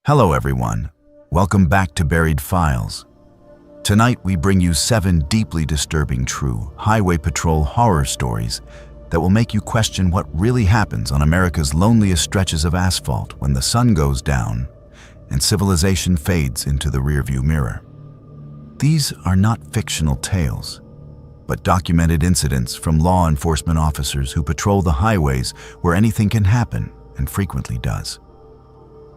Hello everyone, welcome back to Buried Files. Tonight we bring you 7 deeply disturbing true highway patrol horror stories that will make you question what really happens on America's loneliest stretches of asphalt when the sun goes down and civilization fades into the rearview mirror. These are not fictional tales, but documented incidents from law enforcement officers who patrol the highways where anything can happen and frequently does.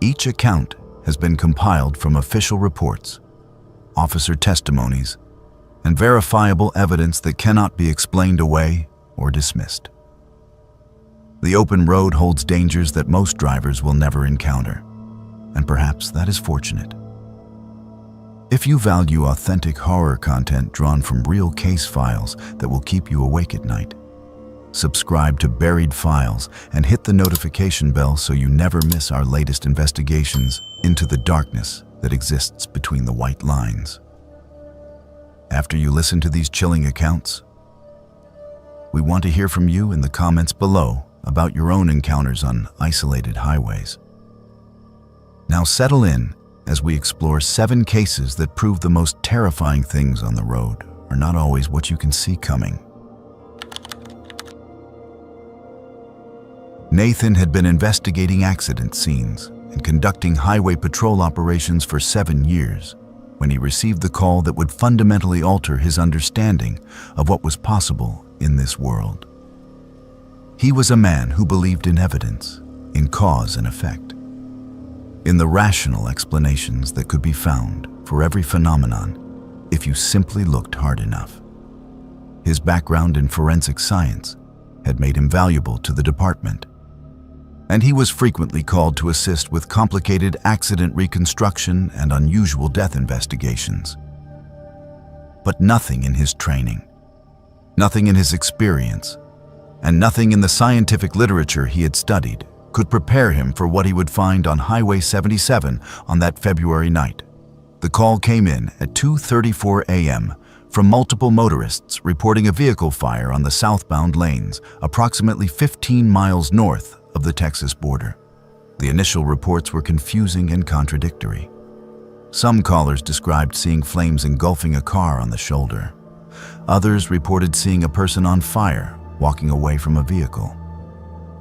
Each account has been compiled from official reports, officer testimonies, and verifiable evidence that cannot be explained away or dismissed. The open road holds dangers that most drivers will never encounter, and perhaps that is fortunate. If you value authentic horror content drawn from real case files that will keep you awake at night, subscribe to Buried Files and hit the notification bell so you never miss our latest investigations into the darkness that exists between the white lines. After you listen to these chilling accounts, we want to hear from you in the comments below about your own encounters on isolated highways. Now settle in as we explore 7 cases that prove the most terrifying things on the road are not always what you can see coming. Nathan had been investigating accident scenes and conducting highway patrol operations for 7 years when he received the call that would fundamentally alter his understanding of what was possible in this world. He was a man who believed in evidence, in cause and effect, in the rational explanations that could be found for every phenomenon if you simply looked hard enough. His background in forensic science had made him valuable to the department, and he was frequently called to assist with complicated accident reconstruction and unusual death investigations. But nothing in his training, nothing in his experience, and nothing in the scientific literature he had studied could prepare him for what he would find on Highway 77 on that February night. The call came in at 2:34 a.m. from multiple motorists reporting a vehicle fire on the southbound lanes, approximately 15 miles north of the Texas border. The initial reports were confusing and contradictory. Some callers described seeing flames engulfing a car on the shoulder. Others reported seeing a person on fire walking away from a vehicle.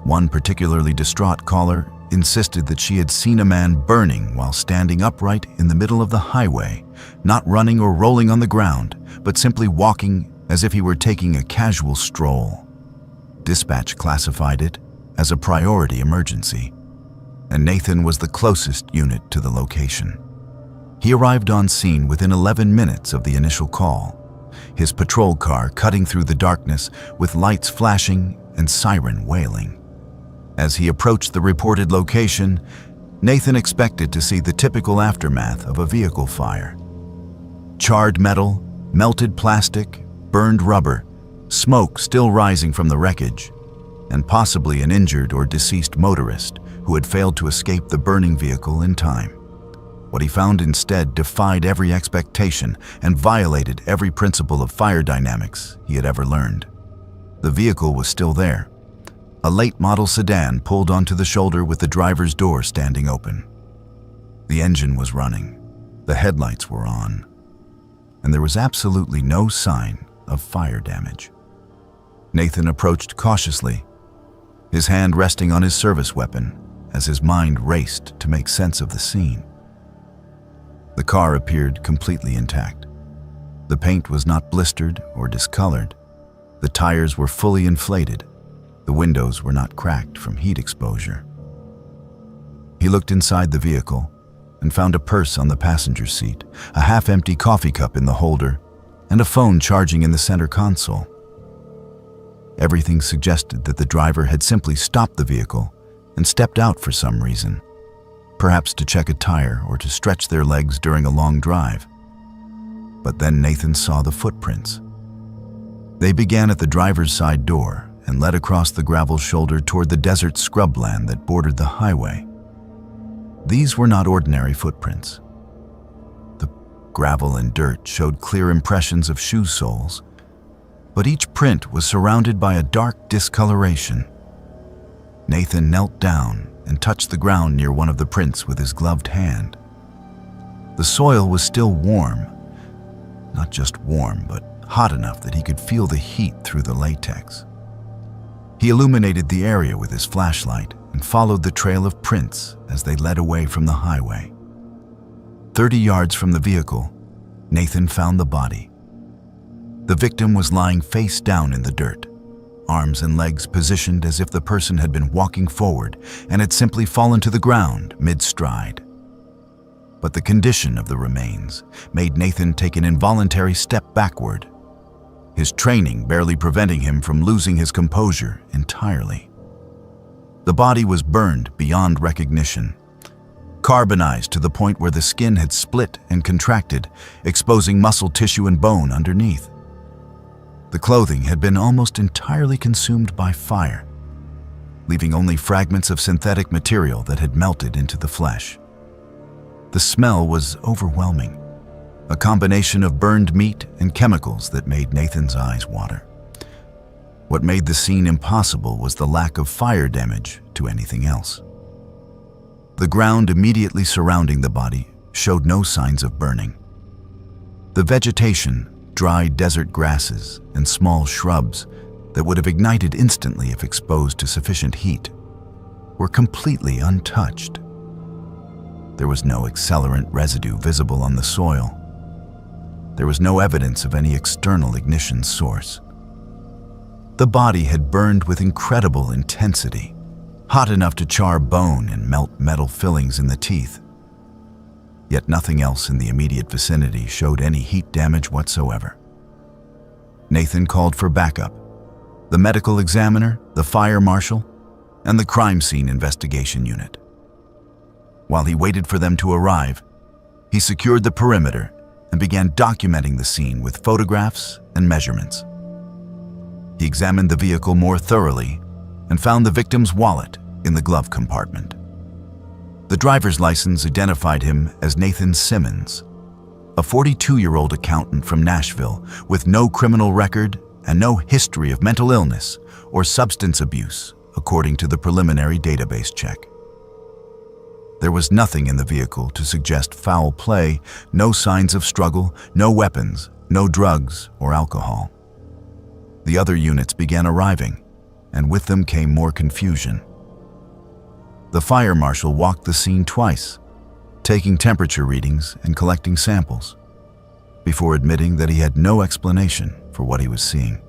One particularly distraught caller insisted that she had seen a man burning while standing upright in the middle of the highway, not running or rolling on the ground, but simply walking as if he were taking a casual stroll. Dispatch classified it as a priority emergency, and Nathan was the closest unit to the location. He arrived on scene within 11 minutes of the initial call, his patrol car cutting through the darkness with lights flashing and siren wailing. As he approached the reported location, Nathan expected to see the typical aftermath of a vehicle fire. Charred metal, melted plastic, burned rubber, smoke still rising from the wreckage, and possibly an injured or deceased motorist who had failed to escape the burning vehicle in time. What he found instead defied every expectation and violated every principle of fire dynamics he had ever learned. The vehicle was still there, a late-model sedan pulled onto the shoulder with the driver's door standing open. The engine was running, the headlights were on, and there was absolutely no sign of fire damage. Nathan approached cautiously, his hand resting on his service weapon as his mind raced to make sense of the scene. The car appeared completely intact. The paint was not blistered or discolored. The tires were fully inflated. The windows were not cracked from heat exposure. He looked inside the vehicle and found a purse on the passenger seat, a half-empty coffee cup in the holder, and a phone charging in the center console. Everything suggested that the driver had simply stopped the vehicle and stepped out for some reason, perhaps to check a tire or to stretch their legs during a long drive. But then Nathan saw the footprints. They began at the driver's side door and led across the gravel shoulder toward the desert scrubland that bordered the highway. These were not ordinary footprints. The gravel and dirt showed clear impressions of shoe soles, but each print was surrounded by a dark discoloration. Nathan knelt down and touched the ground near one of the prints with his gloved hand. The soil was still warm, not just warm, but hot enough that he could feel the heat through the latex. He illuminated the area with his flashlight and followed the trail of prints as they led away from the highway. 30 yards from the vehicle, Nathan found the body. The victim was lying face down in the dirt, arms and legs positioned as if the person had been walking forward and had simply fallen to the ground mid-stride. But the condition of the remains made Nathan take an involuntary step backward, his training barely preventing him from losing his composure entirely. The body was burned beyond recognition, carbonized to the point where the skin had split and contracted, exposing muscle tissue and bone underneath. The clothing had been almost entirely consumed by fire, leaving only fragments of synthetic material that had melted into the flesh. The smell was overwhelming, a combination of burned meat and chemicals that made Nathan's eyes water. What made the scene impossible was the lack of fire damage to anything else. The ground immediately surrounding the body showed no signs of burning. The vegetation, dry desert grasses and small shrubs that would have ignited instantly if exposed to sufficient heat, were completely untouched. There was no accelerant residue visible on the soil. There was no evidence of any external ignition source. The body had burned with incredible intensity, hot enough to char bone and melt metal fillings in the teeth. Yet nothing else in the immediate vicinity showed any heat damage whatsoever. Nathan called for backup. The medical examiner, the fire marshal, and the crime scene investigation unit. While he waited for them to arrive, he secured the perimeter and began documenting the scene with photographs and measurements. He examined the vehicle more thoroughly and found the victim's wallet in the glove compartment. The driver's license identified him as Nathan Simmons, a 42-year-old accountant from Nashville with no criminal record and no history of mental illness or substance abuse, according to the preliminary database check. There was nothing in the vehicle to suggest foul play, no signs of struggle, no weapons, no drugs or alcohol. The other units began arriving, and with them came more confusion. The fire marshal walked the scene twice, taking temperature readings and collecting samples, before admitting that he had no explanation for what he was seeing.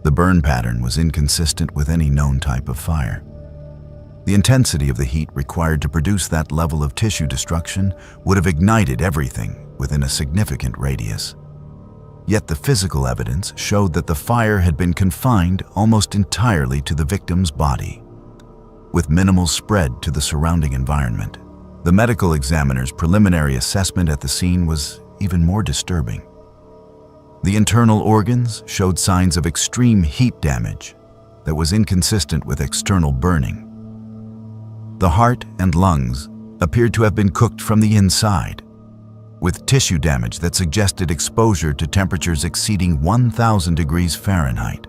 The burn pattern was inconsistent with any known type of fire. The intensity of the heat required to produce that level of tissue destruction would have ignited everything within a significant radius. Yet the physical evidence showed that the fire had been confined almost entirely to the victim's body, with minimal spread to the surrounding environment. The medical examiner's preliminary assessment at the scene was even more disturbing. The internal organs showed signs of extreme heat damage that was inconsistent with external burning. The heart and lungs appeared to have been cooked from the inside, with tissue damage that suggested exposure to temperatures exceeding 1,000 degrees Fahrenheit.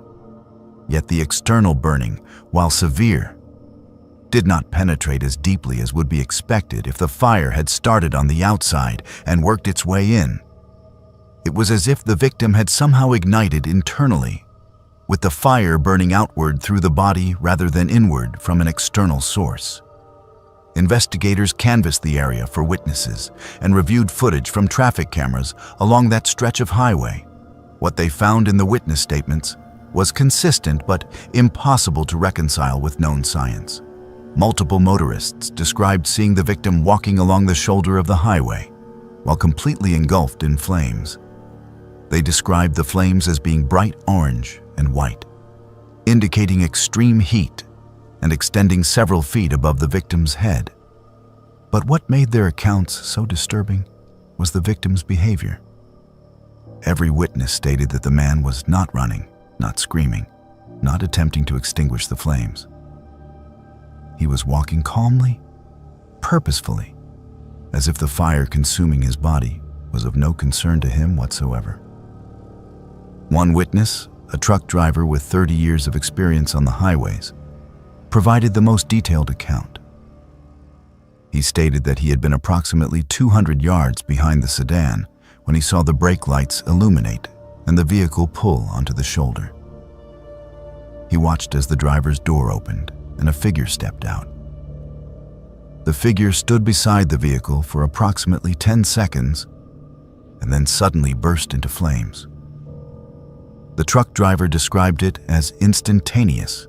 Yet the external burning, while severe, did not penetrate as deeply as would be expected if the fire had started on the outside and worked its way in. It was as if the victim had somehow ignited internally, with the fire burning outward through the body rather than inward from an external source. Investigators canvassed the area for witnesses and reviewed footage from traffic cameras along that stretch of highway. What they found in the witness statements was consistent but impossible to reconcile with known science. Multiple motorists described seeing the victim walking along the shoulder of the highway, while completely engulfed in flames. They described the flames as being bright orange and white, indicating extreme heat and extending several feet above the victim's head. But what made their accounts so disturbing was the victim's behavior. Every witness stated that the man was not running, not screaming, not attempting to extinguish the flames. He was walking calmly, purposefully, as if the fire consuming his body was of no concern to him whatsoever. One witness, a truck driver with 30 years of experience on the highways, provided the most detailed account. He stated that he had been approximately 200 yards behind the sedan when he saw the brake lights illuminate and the vehicle pull onto the shoulder. He watched as the driver's door opened and a figure stepped out. The figure stood beside the vehicle for approximately 10 seconds and then suddenly burst into flames. The truck driver described it as instantaneous,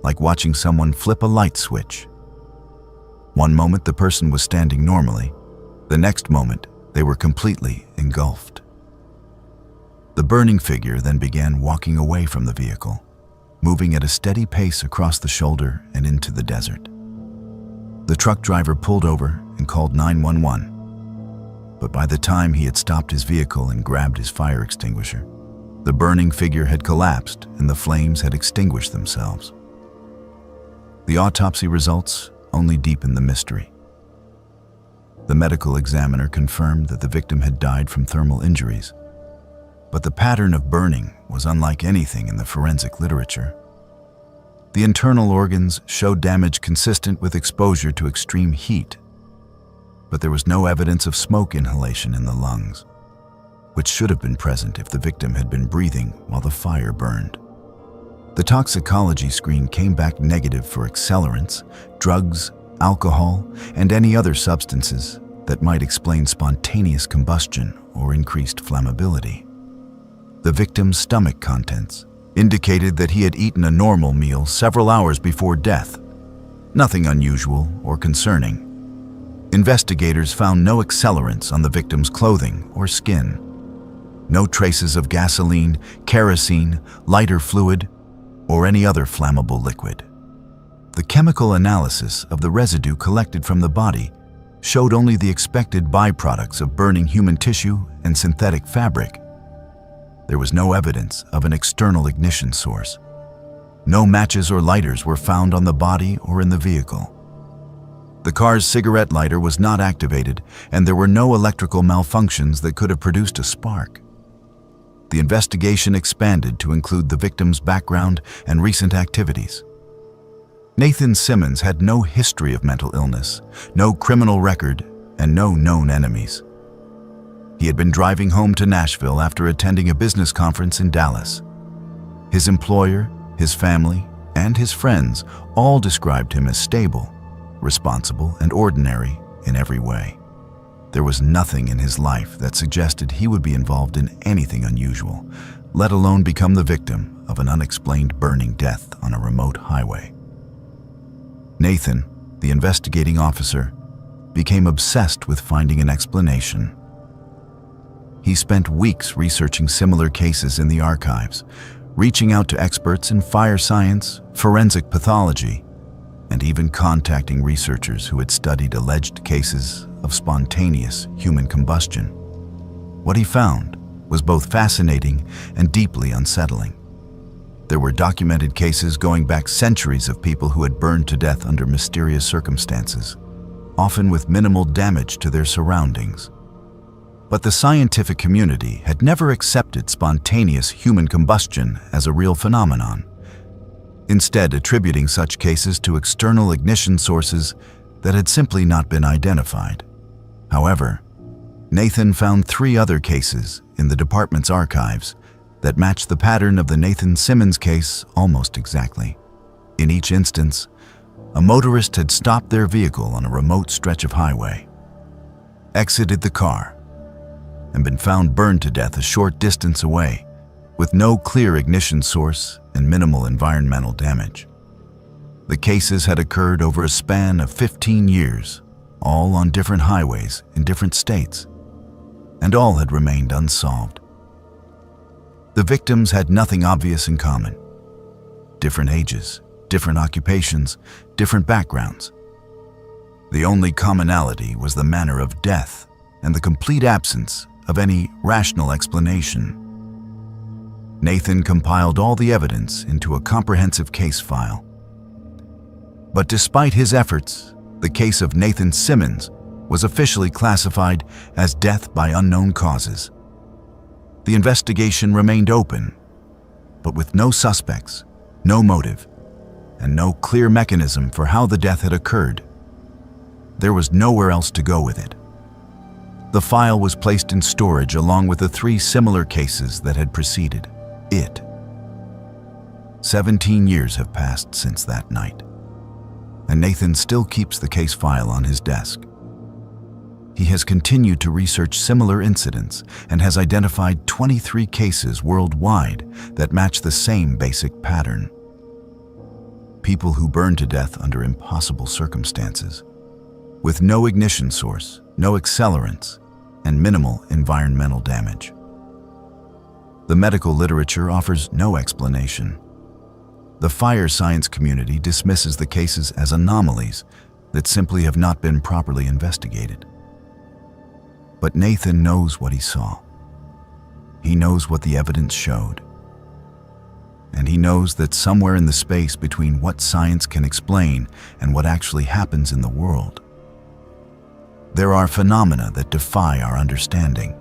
like watching someone flip a light switch. One moment the person was standing normally, the next moment they were completely engulfed. The burning figure then began walking away from the vehicle, moving at a steady pace across the shoulder and into the desert. The truck driver pulled over and called 911, but by the time he had stopped his vehicle and grabbed his fire extinguisher, the burning figure had collapsed and the flames had extinguished themselves. The autopsy results only deepened the mystery. The medical examiner confirmed that the victim had died from thermal injuries, but the pattern of burning was unlike anything in the forensic literature. The internal organs showed damage consistent with exposure to extreme heat, but there was no evidence of smoke inhalation in the lungs, which should have been present if the victim had been breathing while the fire burned. The toxicology screen came back negative for accelerants, drugs, alcohol, and any other substances that might explain spontaneous combustion or increased flammability. The victim's stomach contents indicated that he had eaten a normal meal several hours before death. Nothing unusual or concerning. Investigators found no accelerants on the victim's clothing or skin. No traces of gasoline, kerosene, lighter fluid, or any other flammable liquid. The chemical analysis of the residue collected from the body showed only the expected byproducts of burning human tissue and synthetic fabric. There was no evidence of an external ignition source. No matches or lighters were found on the body or in the vehicle. The car's cigarette lighter was not activated, and there were no electrical malfunctions that could have produced a spark. The investigation expanded to include the victim's background and recent activities. Nathan Simmons had no history of mental illness, no criminal record, and no known enemies. He had been driving home to Nashville after attending a business conference in Dallas. His employer, his family, and his friends all described him as stable, responsible, and ordinary in every way. There was nothing in his life that suggested he would be involved in anything unusual, let alone become the victim of an unexplained burning death on a remote highway. Nathan, the investigating officer, became obsessed with finding an explanation. He spent weeks researching similar cases in the archives, reaching out to experts in fire science, forensic pathology, and even contacting researchers who had studied alleged cases of spontaneous human combustion. What he found was both fascinating and deeply unsettling. There were documented cases going back centuries of people who had burned to death under mysterious circumstances, often with minimal damage to their surroundings. But the scientific community had never accepted spontaneous human combustion as a real phenomenon, instead attributing such cases to external ignition sources that had simply not been identified. However, Nathan found 3 other cases in the department's archives that matched the pattern of the Nathan Simmons case almost exactly. In each instance, a motorist had stopped their vehicle on a remote stretch of highway, exited the car, and been found burned to death a short distance away, with no clear ignition source and minimal environmental damage. The cases had occurred over a span of 15 years, all on different highways in different states, and all had remained unsolved. The victims had nothing obvious in common. Different ages, different occupations, different backgrounds. The only commonality was the manner of death and the complete absence of any rational explanation. Nathan compiled all the evidence into a comprehensive case file. But despite his efforts, the case of Nathan Simmons was officially classified as death by unknown causes. The investigation remained open, but with no suspects, no motive, and no clear mechanism for how the death had occurred. There was nowhere else to go with it. The file was placed in storage along with the 3 similar cases that had preceded it. 17 years have passed since that night, and Nathan still keeps the case file on his desk. He has continued to research similar incidents and has identified 23 cases worldwide that match the same basic pattern. People who burn to death under impossible circumstances, with no ignition source, no accelerants, and minimal environmental damage. The medical literature offers no explanation. The fire science community dismisses the cases as anomalies that simply have not been properly investigated. But Nathan knows what he saw. He knows what the evidence showed. And he knows that somewhere in the space between what science can explain and what actually happens in the world, there are phenomena that defy our understanding.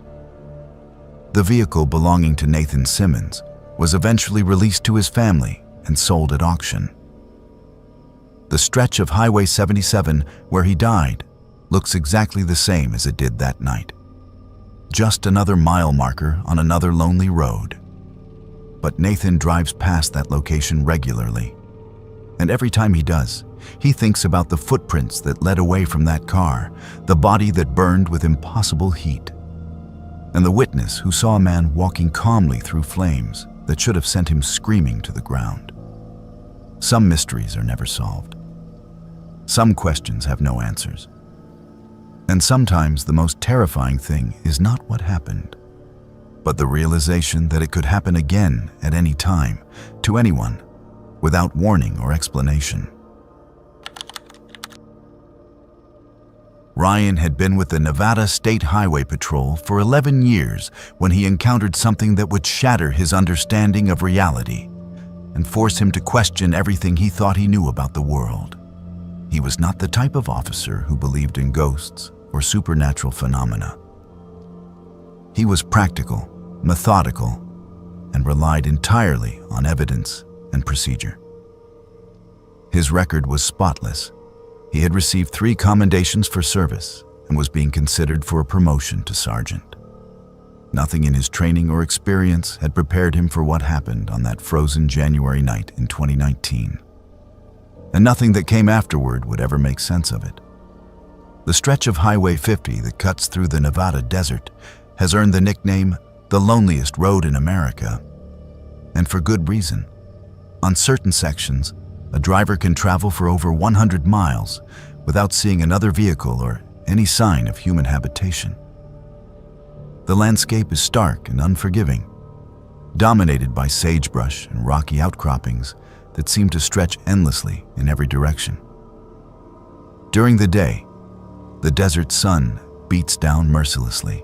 The vehicle belonging to Nathan Simmons was eventually released to his family and sold at auction. The stretch of Highway 77 where he died looks exactly the same as it did that night. Just another mile marker on another lonely road. But Nathan drives past that location regularly. And every time he does, he thinks about the footprints that led away from that car, the body that burned with impossible heat, and the witness who saw a man walking calmly through flames that should have sent him screaming to the ground. Some mysteries are never solved. Some questions have no answers. And sometimes the most terrifying thing is not what happened, but the realization that it could happen again at any time, to anyone, without warning or explanation. Ryan had been with the Nevada State Highway Patrol for 11 years when he encountered something that would shatter his understanding of reality and force him to question everything he thought he knew about the world. He was not the type of officer who believed in ghosts or supernatural phenomena. He was practical, methodical, and relied entirely on evidence and procedure. His record was spotless. He had received 3 commendations for service and was being considered for a promotion to sergeant. Nothing in his training or experience had prepared him for what happened on that frozen January night in 2019. And nothing that came afterward would ever make sense of it. The stretch of Highway 50 that cuts through the Nevada desert has earned the nickname the loneliest road in America. And for good reason. On certain sections, a driver can travel for over 100 miles without seeing another vehicle or any sign of human habitation. The landscape is stark and unforgiving, dominated by sagebrush and rocky outcroppings that seem to stretch endlessly in every direction. During the day, the desert sun beats down mercilessly.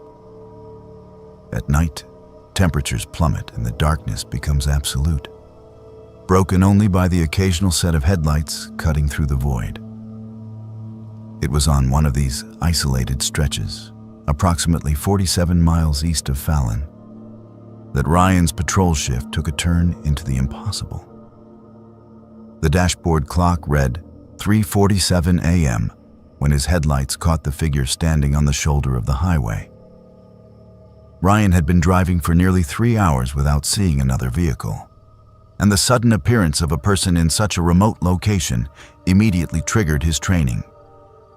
At night, temperatures plummet and the darkness becomes absolute, broken only by the occasional set of headlights cutting through the void. It was on one of these isolated stretches, approximately 47 miles east of Fallon, that Ryan's patrol shift took a turn into the impossible. The dashboard clock read 3:47 a.m. when his headlights caught the figure standing on the shoulder of the highway. Ryan had been driving for nearly 3 hours without seeing another vehicle, and the sudden appearance of a person in such a remote location immediately triggered his training.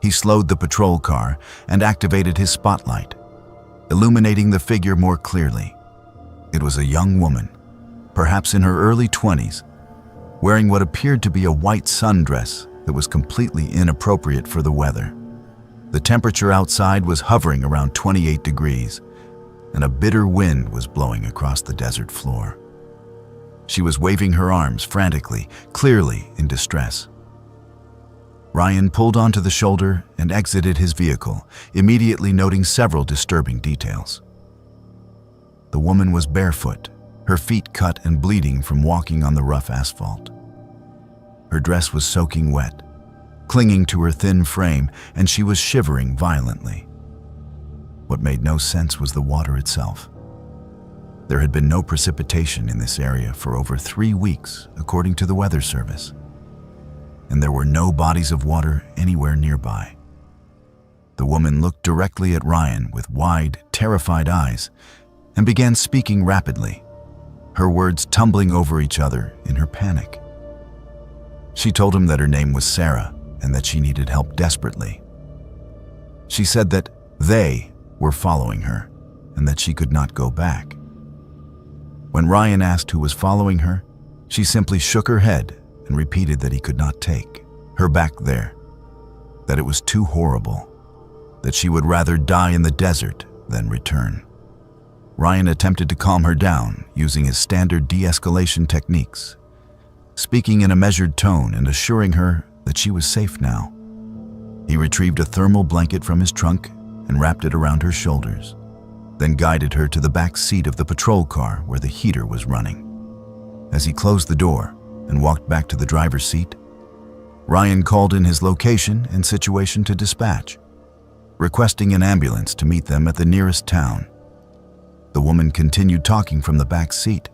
He slowed the patrol car and activated his spotlight, illuminating the figure more clearly. It was a young woman, perhaps in her early 20s, wearing what appeared to be a white sundress that was completely inappropriate for the weather. The temperature outside was hovering around 28 degrees, and a bitter wind was blowing across the desert floor. She was waving her arms frantically, clearly in distress. Ryan pulled onto the shoulder and exited his vehicle, immediately noting several disturbing details. The woman was barefoot, her feet cut and bleeding from walking on the rough asphalt. Her dress was soaking wet, clinging to her thin frame, and she was shivering violently. What made no sense was the water itself. There had been no precipitation in this area for over 3 weeks, according to the Weather Service, and there were no bodies of water anywhere nearby. The woman looked directly at Ryan with wide, terrified eyes and began speaking rapidly, her words tumbling over each other in her panic. She told him that her name was Sarah and that she needed help desperately. She said that they were following her and that she could not go back. When Ryan asked who was following her, she simply shook her head and repeated that he could not take her back there, that it was too horrible, that she would rather die in the desert than return. Ryan attempted to calm her down using his standard de-escalation techniques, speaking in a measured tone and assuring her that she was safe now. He retrieved a thermal blanket from his trunk and wrapped it around her shoulders, then guided her to the back seat of the patrol car where the heater was running. As he closed the door and walked back to the driver's seat, Ryan called in his location and situation to dispatch, requesting an ambulance to meet them at the nearest town. The woman continued talking from the back seat,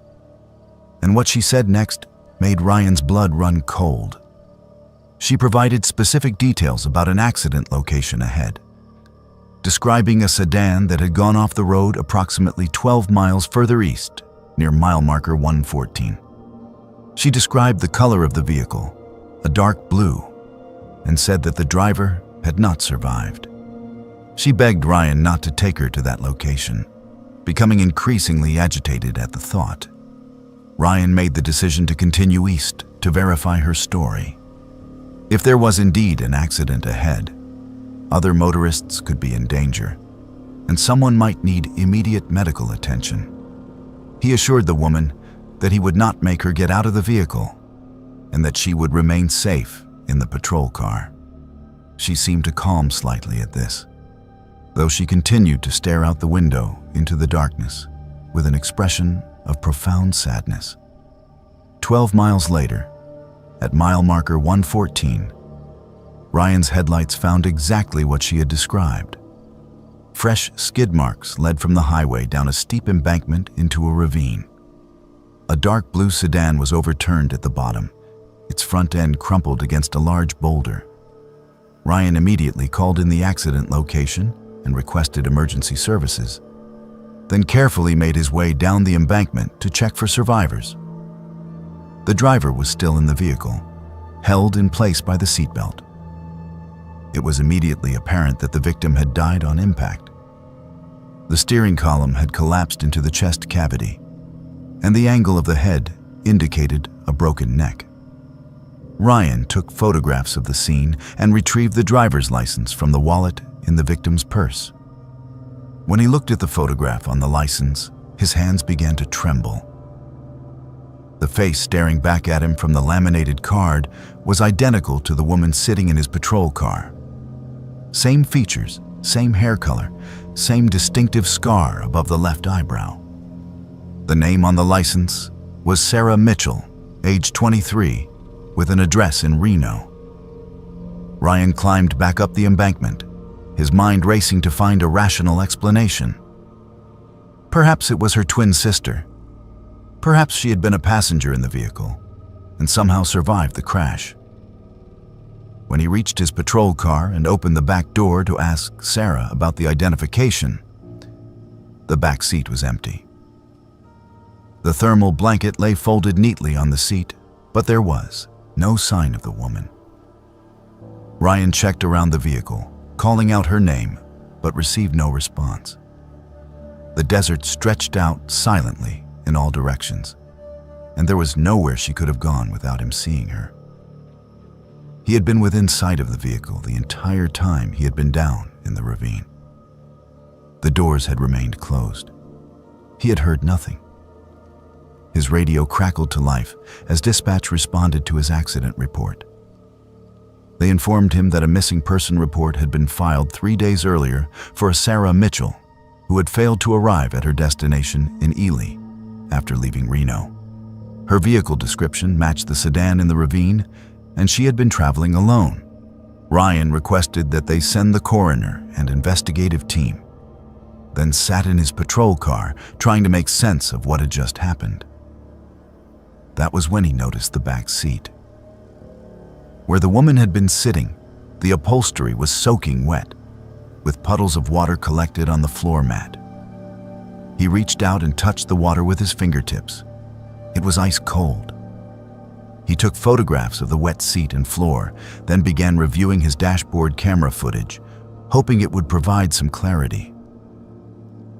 and what she said next made Ryan's blood run cold. She provided specific details about an accident location ahead, describing a sedan that had gone off the road approximately 12 miles further east, near mile marker 114. She described the color of the vehicle, a dark blue, and said that the driver had not survived. She begged Ryan not to take her to that location, becoming increasingly agitated at the thought. Ryan made the decision to continue east to verify her story. If there was indeed an accident ahead, other motorists could be in danger, and someone might need immediate medical attention. He assured the woman that he would not make her get out of the vehicle and that she would remain safe in the patrol car. She seemed to calm slightly at this, though she continued to stare out the window into the darkness with an expression of profound sadness. 12 miles later, at mile marker 114, Ryan's headlights found exactly what she had described. Fresh skid marks led from the highway down a steep embankment into a ravine. A dark blue sedan was overturned at the bottom, its front end crumpled against a large boulder. Ryan immediately called in the accident location and requested emergency services, then carefully made his way down the embankment to check for survivors. The driver was still in the vehicle, held in place by the seatbelt. It was immediately apparent that the victim had died on impact. The steering column had collapsed into the chest cavity, and the angle of the head indicated a broken neck. Ryan took photographs of the scene and retrieved the driver's license from the wallet in the victim's purse. When he looked at the photograph on the license, his hands began to tremble. The face staring back at him from the laminated card was identical to the woman sitting in his patrol car. Same features, same hair color, same distinctive scar above the left eyebrow. The name on the license was Sarah Mitchell, age 23, with an address in Reno. Ryan climbed back up the embankment, his mind racing to find a rational explanation. Perhaps it was her twin sister. Perhaps she had been a passenger in the vehicle and somehow survived the crash. When he reached his patrol car and opened the back door to ask Sarah about the identification, the back seat was empty. The thermal blanket lay folded neatly on the seat, but there was no sign of the woman. Ryan checked around the vehicle, calling out her name, but received no response. The desert stretched out silently in all directions, and there was nowhere she could have gone without him seeing her. He had been within sight of the vehicle the entire time he had been down in the ravine. The doors had remained closed. He had heard nothing. His radio crackled to life as dispatch responded to his accident report. They informed him that a missing person report had been filed 3 days earlier for a Sarah Mitchell, who had failed to arrive at her destination in Ely after leaving Reno. Her vehicle description matched the sedan in the ravine, and she had been traveling alone. Ryan requested that they send the coroner and investigative team, then sat in his patrol car trying to make sense of what had just happened. That was when he noticed the back seat. Where the woman had been sitting, the upholstery was soaking wet, with puddles of water collected on the floor mat. He reached out and touched the water with his fingertips. It was ice cold. He took photographs of the wet seat and floor, then began reviewing his dashboard camera footage, hoping it would provide some clarity.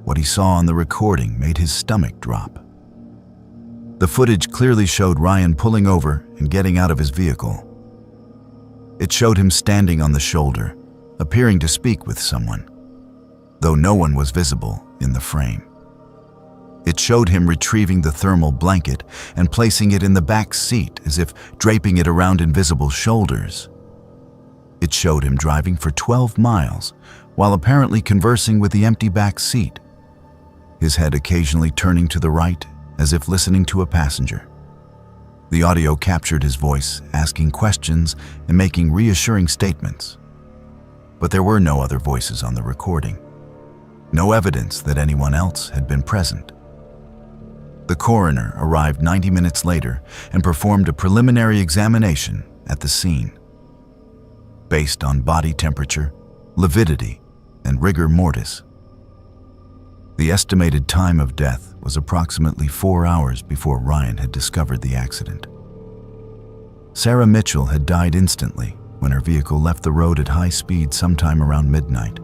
What he saw on the recording made his stomach drop. The footage clearly showed Ryan pulling over and getting out of his vehicle. It showed him standing on the shoulder, appearing to speak with someone, though no one was visible in the frame. It showed him retrieving the thermal blanket and placing it in the back seat as if draping it around invisible shoulders. It showed him driving for 12 miles while apparently conversing with the empty back seat, his head occasionally turning to the right as if listening to a passenger. The audio captured his voice, asking questions and making reassuring statements. But there were no other voices on the recording. No evidence that anyone else had been present. The coroner arrived 90 minutes later and performed a preliminary examination at the scene. Based on body temperature, lividity, and rigor mortis, the estimated time of death was approximately 4 hours before Ryan had discovered the accident. Sarah Mitchell had died instantly when her vehicle left the road at high speed sometime around midnight.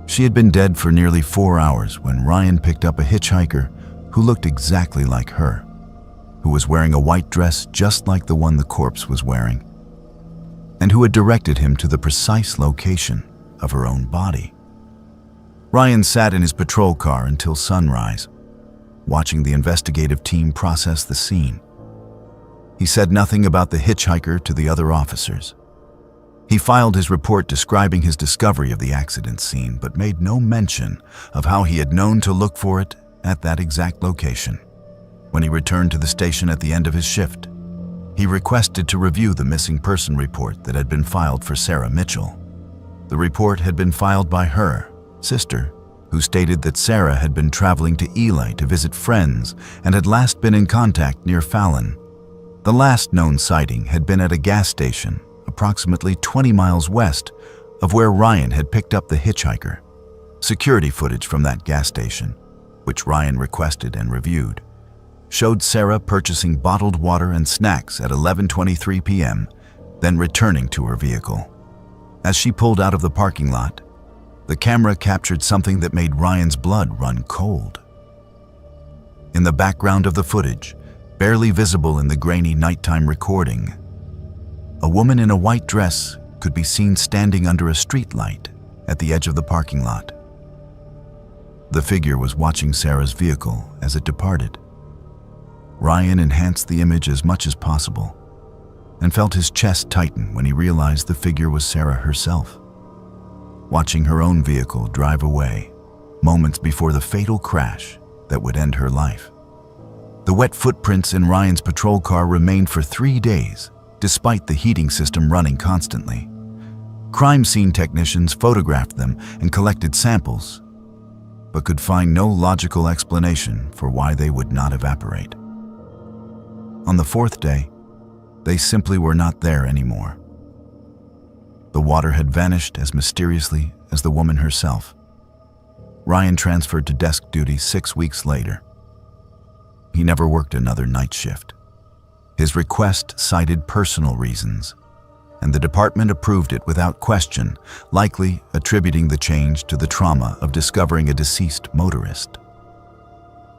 She had been dead for nearly 4 hours when Ryan picked up a hitchhiker who looked exactly like her, who was wearing a white dress just like the one the corpse was wearing, and who had directed him to the precise location of her own body. Ryan sat in his patrol car until sunrise, watching the investigative team process the scene. He said nothing about the hitchhiker to the other officers. He filed his report describing his discovery of the accident scene, but made no mention of how he had known to look for it at that exact location. When he returned to the station at the end of his shift, he requested to review the missing person report that had been filed for Sarah Mitchell. The report had been filed by her sister, who stated that Sarah had been traveling to Ely to visit friends and had last been in contact near Fallon. The last known sighting had been at a gas station approximately 20 miles west of where Ryan had picked up the hitchhiker. Security footage from that gas station, which Ryan requested and reviewed, showed Sarah purchasing bottled water and snacks at 11:23 p.m., then returning to her vehicle. As she pulled out of the parking lot, the camera captured something that made Ryan's blood run cold. In the background of the footage, barely visible in the grainy nighttime recording, a woman in a white dress could be seen standing under a street light at the edge of the parking lot. The figure was watching Sarah's vehicle as it departed. Ryan enhanced the image as much as possible and felt his chest tighten when he realized the figure was Sarah herself, watching her own vehicle drive away moments before the fatal crash that would end her life. The wet footprints in Ryan's patrol car remained for 3 days, despite the heating system running constantly. Crime scene technicians photographed them and collected samples, but could find no logical explanation for why they would not evaporate. On the 4th day, they simply were not there anymore. The water had vanished as mysteriously as the woman herself. Ryan transferred to desk duty 6 weeks later. He never worked another night shift. His request cited personal reasons, and the department approved it without question, likely attributing the change to the trauma of discovering a deceased motorist.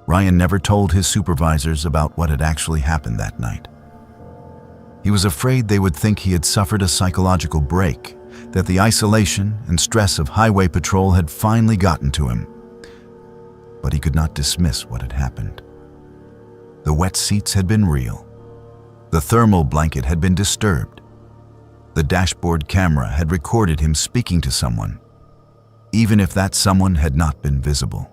Ryan never told his supervisors about what had actually happened that night. He was afraid they would think he had suffered a psychological break, that the isolation and stress of highway patrol had finally gotten to him. But he could not dismiss what had happened. The wet seats had been real. The thermal blanket had been disturbed. The dashboard camera had recorded him speaking to someone, even if that someone had not been visible.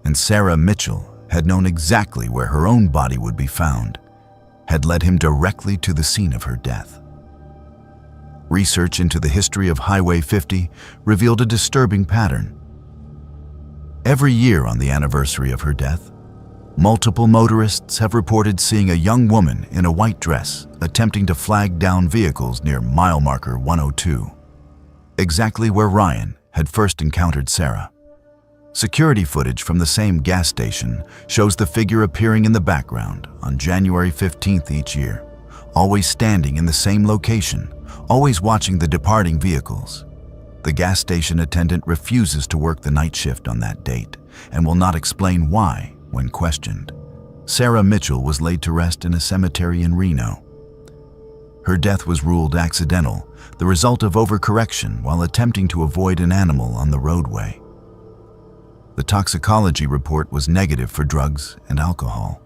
And Sarah Mitchell had known exactly where her own body would be found, had led him directly to the scene of her death. Research into the history of Highway 50 revealed a disturbing pattern. Every year on the anniversary of her death, multiple motorists have reported seeing a young woman in a white dress attempting to flag down vehicles near mile marker 102. exactly where Ryan had first encountered Sarah. Security footage from the same gas station shows the figure appearing in the background on January 15th each year, always standing in the same location, always watching the departing vehicles. The gas station attendant refuses to work the night shift on that date and will not explain why when questioned. Sarah Mitchell was laid to rest in a cemetery in Reno. Her death was ruled accidental, the result of overcorrection while attempting to avoid an animal on the roadway. The toxicology report was negative for drugs and alcohol.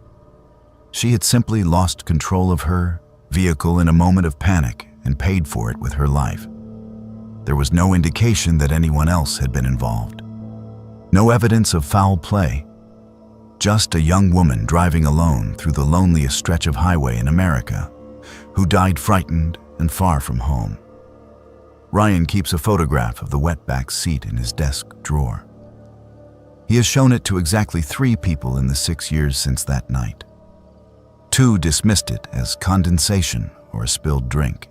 She had simply lost control of her vehicle in a moment of panic and paid for it with her life. There was no indication that anyone else had been involved. No evidence of foul play. Just a young woman driving alone through the loneliest stretch of highway in America, who died frightened and far from home. Ryan keeps a photograph of the wetback seat in his desk drawer. He has shown it to exactly 3 people in the 6 years since that night. 2 dismissed it as condensation or a spilled drink.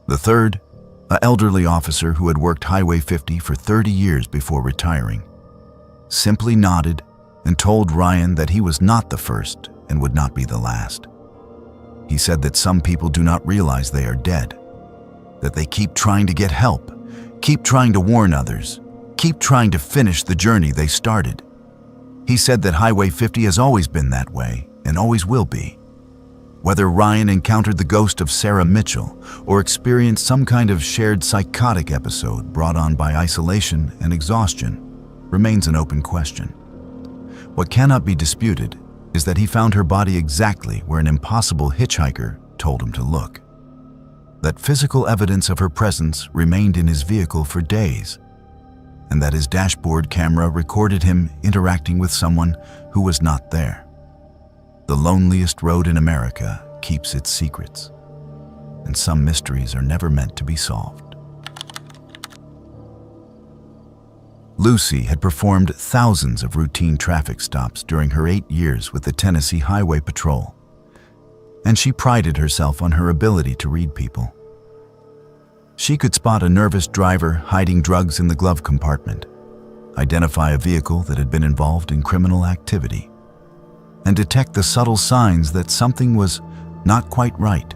The third, an elderly officer who had worked Highway 50 for 30 years before retiring, simply nodded and told Ryan that he was not the first and would not be the last. He said that some people do not realize they are dead, that they keep trying to get help, keep trying to warn others, keep trying to finish the journey they started. He said that Highway 50 has always been that way and always will be. Whether Ryan encountered the ghost of Sarah Mitchell or experienced some kind of shared psychotic episode brought on by isolation and exhaustion remains an open question. What cannot be disputed is that he found her body exactly where an impossible hitchhiker told him to look. That physical evidence of her presence remained in his vehicle for days, and that his dashboard camera recorded him interacting with someone who was not there. The loneliest road in America keeps its secrets, and some mysteries are never meant to be solved. Lucy had performed thousands of routine traffic stops during her 8 years with the Tennessee Highway Patrol, and she prided herself on her ability to read people. She could spot a nervous driver hiding drugs in the glove compartment, identify a vehicle that had been involved in criminal activity, and detect the subtle signs that something was not quite right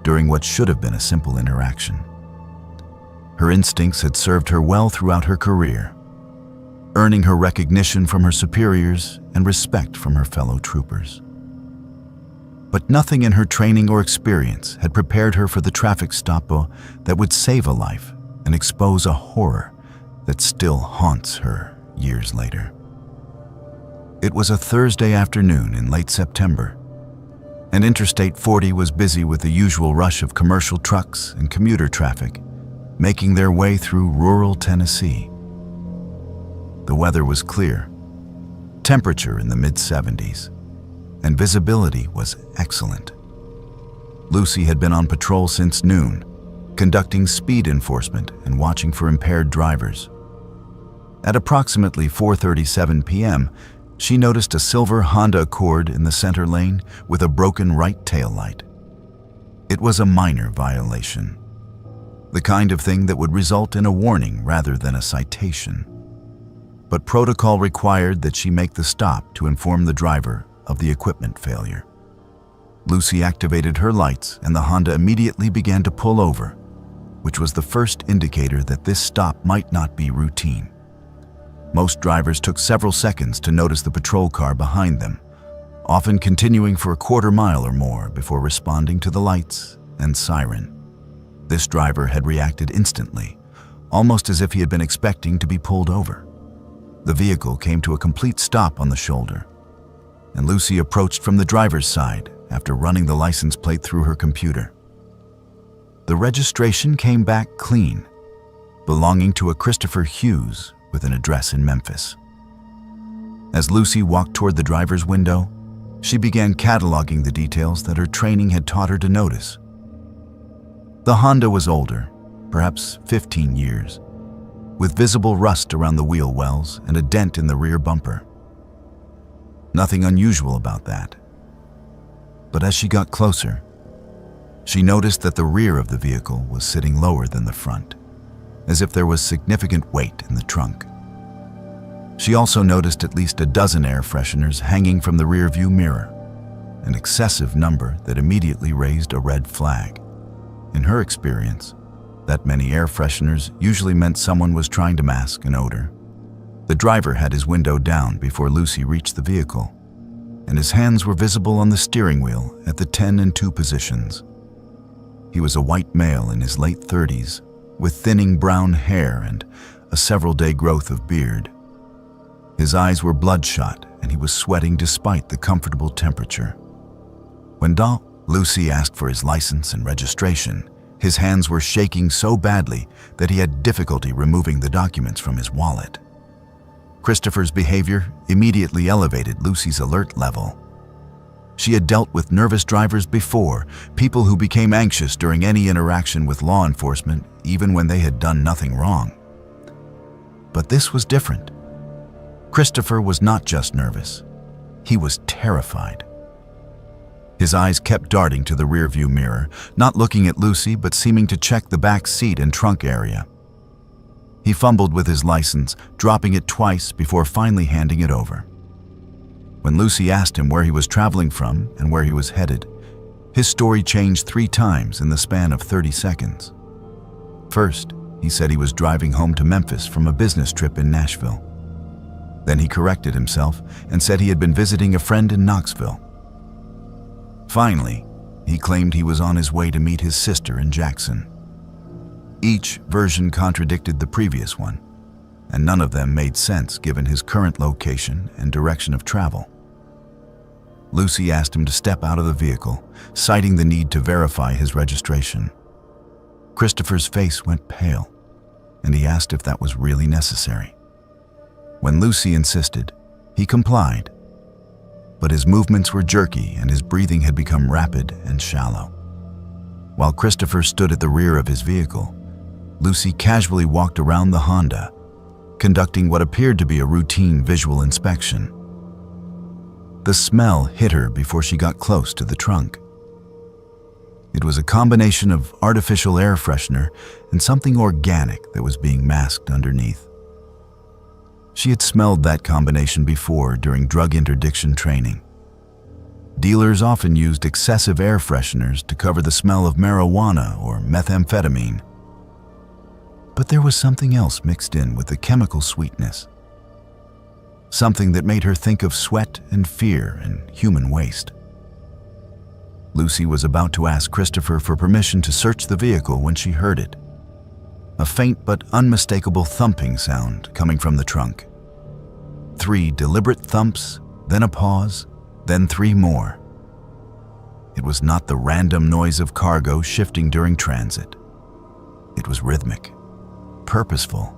during what should have been a simple interaction. Her instincts had served her well throughout her career, earning her recognition from her superiors and respect from her fellow troopers. But nothing in her training or experience had prepared her for the traffic stop that would save a life and expose a horror that still haunts her years later. It was a Thursday afternoon in late September, and Interstate 40 was busy with the usual rush of commercial trucks and commuter traffic making their way through rural Tennessee. The weather was clear, temperature in the mid-70s, and visibility was excellent. Lucy had been on patrol since noon, conducting speed enforcement and watching for impaired drivers. At approximately 4:37 p.m., she noticed a silver Honda Accord in the center lane with a broken right taillight. It was a minor violation, the kind of thing that would result in a warning rather than a citation. But protocol required that she make the stop to inform the driver of the equipment failure. Lucy activated her lights and the Honda immediately began to pull over, which was the first indicator that this stop might not be routine. Most drivers took several seconds to notice the patrol car behind them, often continuing for a quarter mile or more before responding to the lights and siren. This driver had reacted instantly, almost as if he had been expecting to be pulled over. The vehicle came to a complete stop on the shoulder, and Lucy approached from the driver's side after running the license plate through her computer. The registration came back clean, belonging to a Christopher Hughes with an address in Memphis. As Lucy walked toward the driver's window, she began cataloging the details that her training had taught her to notice. The Honda was older, perhaps 15 years, with visible rust around the wheel wells and a dent in the rear bumper. Nothing unusual about that. But as she got closer, she noticed that the rear of the vehicle was sitting lower than the front. as if there was significant weight in the trunk. She also noticed at least a dozen air fresheners hanging from the rearview mirror, an excessive number that immediately raised a red flag. In her experience, that many air fresheners usually meant someone was trying to mask an odor. The driver had his window down before Lucy reached the vehicle, and his hands were visible on the steering wheel at the 10 and 2 positions. He was a white male in his late 30s, with thinning brown hair and a several-day growth of beard. His eyes were bloodshot, and he was sweating despite the comfortable temperature. When Lucy asked for his license and registration, his hands were shaking so badly that he had difficulty removing the documents from his wallet. Christopher's behavior immediately elevated Lucy's alert level. She had dealt with nervous drivers before, people who became anxious during any interaction with law enforcement, even when they had done nothing wrong. But this was different. Christopher was not just nervous. He was terrified. His eyes kept darting to the rearview mirror, not looking at Lucy but seeming to check the back seat and trunk area. He fumbled with his license, dropping it twice before finally handing it over. When Lucy asked him where he was traveling from and where he was headed, his story changed 3 times in the span of 30 seconds. First, he said he was driving home to Memphis from a business trip in Nashville. Then he corrected himself and said he had been visiting a friend in Knoxville. Finally, he claimed he was on his way to meet his sister in Jackson. Each version contradicted the previous one, and none of them made sense given his current location and direction of travel. Lucy asked him to step out of the vehicle, citing the need to verify his registration. Christopher's face went pale, and he asked if that was really necessary. When Lucy insisted, he complied, but his movements were jerky and his breathing had become rapid and shallow. While Christopher stood at the rear of his vehicle, Lucy casually walked around the Honda, conducting what appeared to be a routine visual inspection. The smell hit her before she got close to the trunk. It was a combination of artificial air freshener and something organic that was being masked underneath. She had smelled that combination before during drug interdiction training. Dealers often used excessive air fresheners to cover the smell of marijuana or methamphetamine. But there was something else mixed in with the chemical sweetness. Something that made her think of sweat and fear and human waste. Lucy was about to ask Christopher for permission to search the vehicle when she heard it. A faint but unmistakable thumping sound coming from the trunk. 3 deliberate thumps, then a pause, then 3 more. It was not the random noise of cargo shifting during transit. It was rhythmic, purposeful.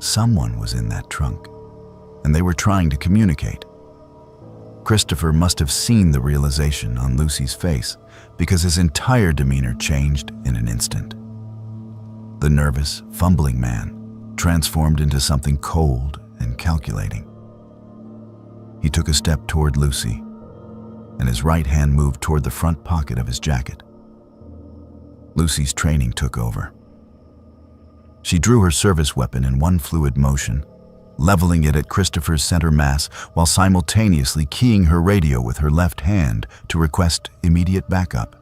Someone was in that trunk, and they were trying to communicate. Christopher must have seen the realization on Lucy's face because his entire demeanor changed in an instant. The nervous, fumbling man transformed into something cold and calculating. He took a step toward Lucy, and his right hand moved toward the front pocket of his jacket. Lucy's training took over. She drew her service weapon in one fluid motion, leveling it at Christopher's center mass while simultaneously keying her radio with her left hand to request immediate backup.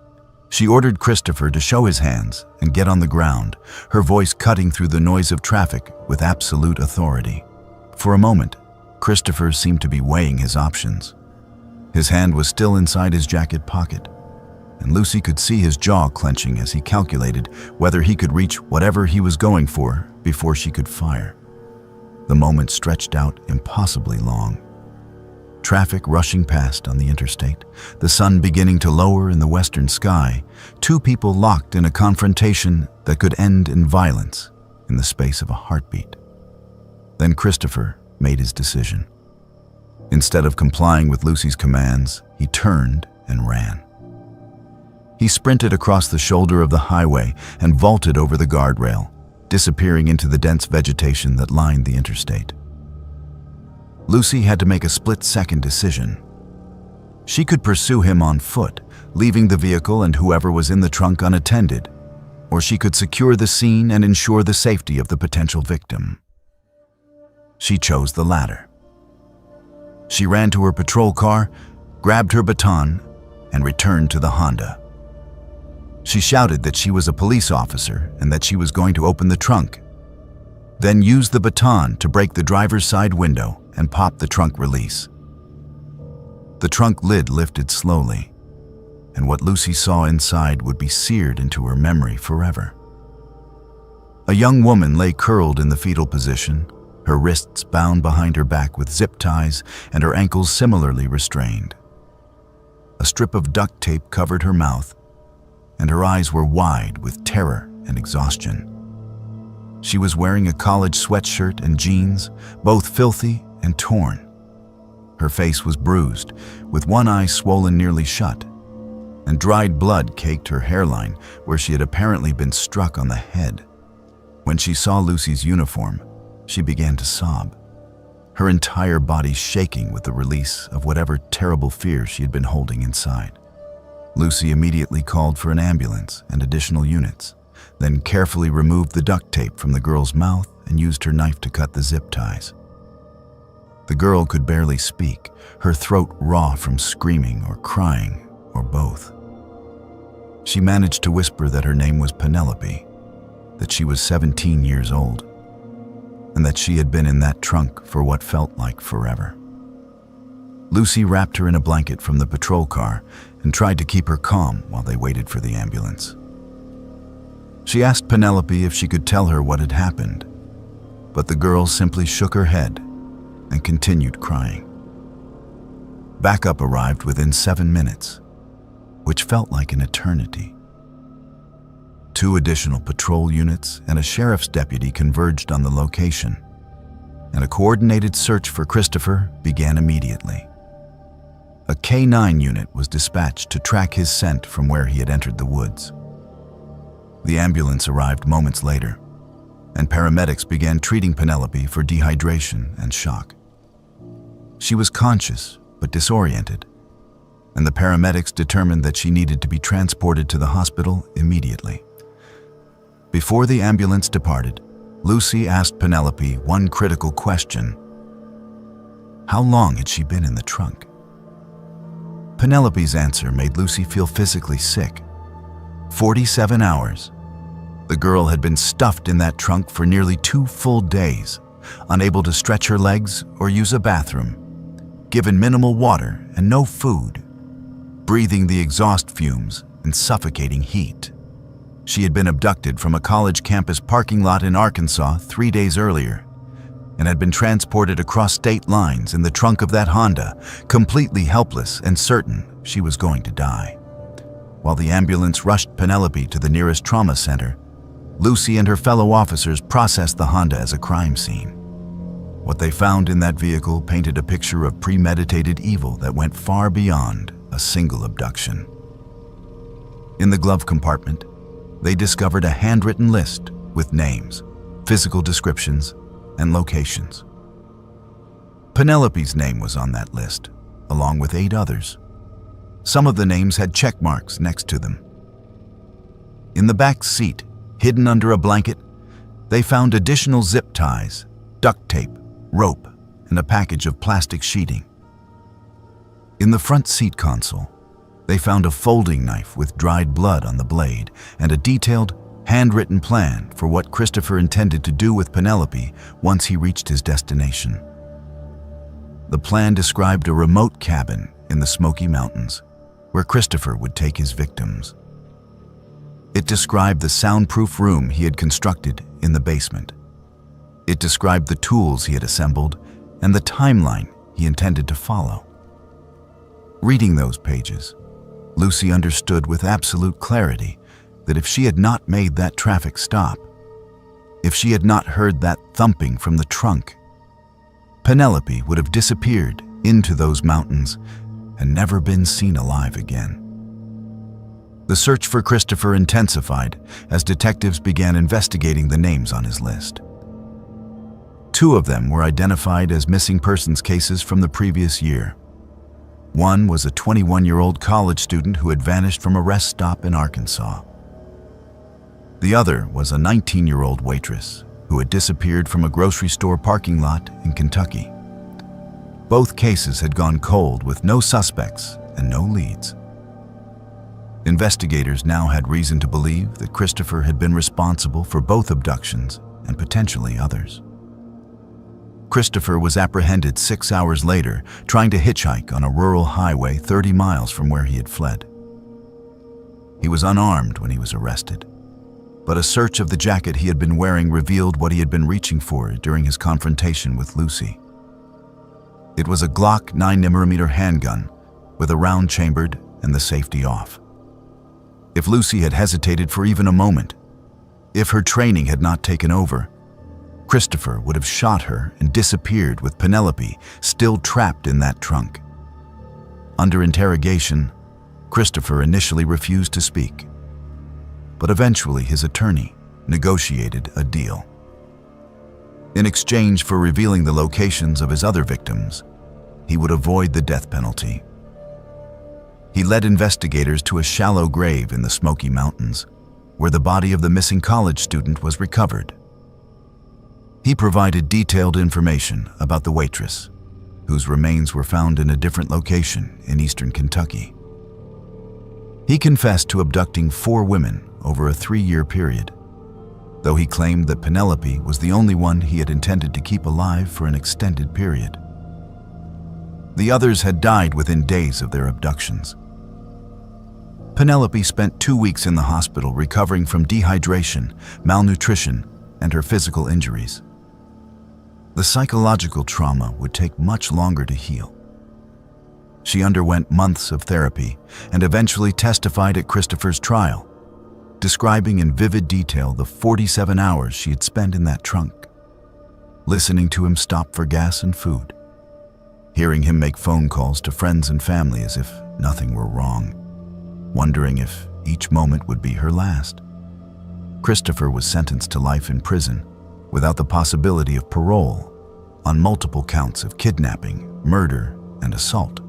She ordered Christopher to show his hands and get on the ground, her voice cutting through the noise of traffic with absolute authority. For a moment, Christopher seemed to be weighing his options. His hand was still inside his jacket pocket, and Lucy could see his jaw clenching as he calculated whether he could reach whatever he was going for before she could fire. The moment stretched out impossibly long. Traffic rushing past on the interstate, the sun beginning to lower in the western sky, 2 people locked in a confrontation that could end in violence in the space of a heartbeat. Then Christopher made his decision. Instead of complying with Lucy's commands, he turned and ran. He sprinted across the shoulder of the highway and vaulted over the guardrail, disappearing into the dense vegetation that lined the interstate. Lucy had to make a split-second decision. She could pursue him on foot, leaving the vehicle and whoever was in the trunk unattended, or she could secure the scene and ensure the safety of the potential victim. She chose the latter. She ran to her patrol car, grabbed her baton, and returned to the Honda. She shouted that she was a police officer and that she was going to open the trunk, then used the baton to break the driver's side window and pop the trunk release. The trunk lid lifted slowly, and what Lucy saw inside would be seared into her memory forever. A young woman lay curled in the fetal position, her wrists bound behind her back with zip ties and her ankles similarly restrained. A strip of duct tape covered her mouth, and her eyes were wide with terror and exhaustion. She was wearing a college sweatshirt and jeans, both filthy and torn. Her face was bruised, with one eye swollen nearly shut, and dried blood caked her hairline where she had apparently been struck on the head. When she saw Lucy's uniform, she began to sob, her entire body shaking with the release of whatever terrible fear she had been holding inside. Lucy immediately called for an ambulance and additional units, then carefully removed the duct tape from the girl's mouth and used her knife to cut the zip ties. The girl could barely speak, her throat raw from screaming or crying, or both. She managed to whisper that her name was Penelope, that she was 17 years old, and that she had been in that trunk for what felt like forever. Lucy wrapped her in a blanket from the patrol car and tried to keep her calm while they waited for the ambulance. She asked Penelope if she could tell her what had happened, but the girl simply shook her head and continued crying. Backup arrived within 7 minutes, which felt like an eternity. 2 additional patrol units and a sheriff's deputy converged on the location, and a coordinated search for Christopher began immediately. A K-9 unit was dispatched to track his scent from where he had entered the woods. The ambulance arrived moments later, and paramedics began treating Penelope for dehydration and shock. She was conscious but disoriented, and the paramedics determined that she needed to be transported to the hospital immediately. Before the ambulance departed, Lucy asked Penelope one critical question. How long had she been in the trunk? Penelope's answer made Lucy feel physically sick. 47 hours. The girl had been stuffed in that trunk for nearly 2 full days, unable to stretch her legs or use a bathroom, given minimal water and no food, breathing the exhaust fumes and suffocating heat. She had been abducted from a college campus parking lot in Arkansas 3 days earlier and had been transported across state lines in the trunk of that Honda, completely helpless and certain she was going to die. While the ambulance rushed Penelope to the nearest trauma center, Lucy and her fellow officers processed the Honda as a crime scene. What they found in that vehicle painted a picture of premeditated evil that went far beyond a single abduction. In the glove compartment, they discovered a handwritten list with names, physical descriptions, and locations. Penelope's name was on that list, along with 8 others. Some of the names had check marks next to them. In the back seat, hidden under a blanket, they found additional zip ties, duct tape, rope, and a package of plastic sheeting. In the front seat console, they found a folding knife with dried blood on the blade and a detailed, handwritten plan for what Christopher intended to do with Penelope once he reached his destination. The plan described a remote cabin in the Smoky Mountains where Christopher would take his victims. It described the soundproof room he had constructed in the basement. It described the tools he had assembled and the timeline he intended to follow. Reading those pages, Lucy understood with absolute clarity that if she had not made that traffic stop, if she had not heard that thumping from the trunk, Penelope would have disappeared into those mountains and never been seen alive again. The search for Christopher intensified as detectives began investigating the names on his list. 2 of them were identified as missing persons cases from the previous year. One was a 21-year-old college student who had vanished from a rest stop in Arkansas. The other was a 19-year-old waitress who had disappeared from a grocery store parking lot in Kentucky. Both cases had gone cold with no suspects and no leads. Investigators now had reason to believe that Christopher had been responsible for both abductions and potentially others. Christopher was apprehended 6 hours later, trying to hitchhike on a rural highway 30 miles from where he had fled. He was unarmed when he was arrested, but a search of the jacket he had been wearing revealed what he had been reaching for during his confrontation with Lucy. It was a Glock 9mm handgun with a round chambered and the safety off. If Lucy had hesitated for even a moment, if her training had not taken over, Christopher would have shot her and disappeared with Penelope still trapped in that trunk. Under interrogation, Christopher initially refused to speak, but eventually his attorney negotiated a deal. In exchange for revealing the locations of his other victims, he would avoid the death penalty. He led investigators to a shallow grave in the Smoky Mountains, where the body of the missing college student was recovered. He provided detailed information about the waitress, whose remains were found in a different location in eastern Kentucky. He confessed to abducting 4 women over a 3-year period, though he claimed that Penelope was the only one he had intended to keep alive for an extended period. The others had died within days of their abductions. Penelope spent 2 weeks in the hospital recovering from dehydration, malnutrition, and her physical injuries. The psychological trauma would take much longer to heal. She underwent months of therapy and eventually testified at Christopher's trial, describing in vivid detail the 47 hours she had spent in that trunk, listening to him stop for gas and food, hearing him make phone calls to friends and family as if nothing were wrong, wondering if each moment would be her last. Christopher was sentenced to life in prison without the possibility of parole on multiple counts of kidnapping, murder, and assault.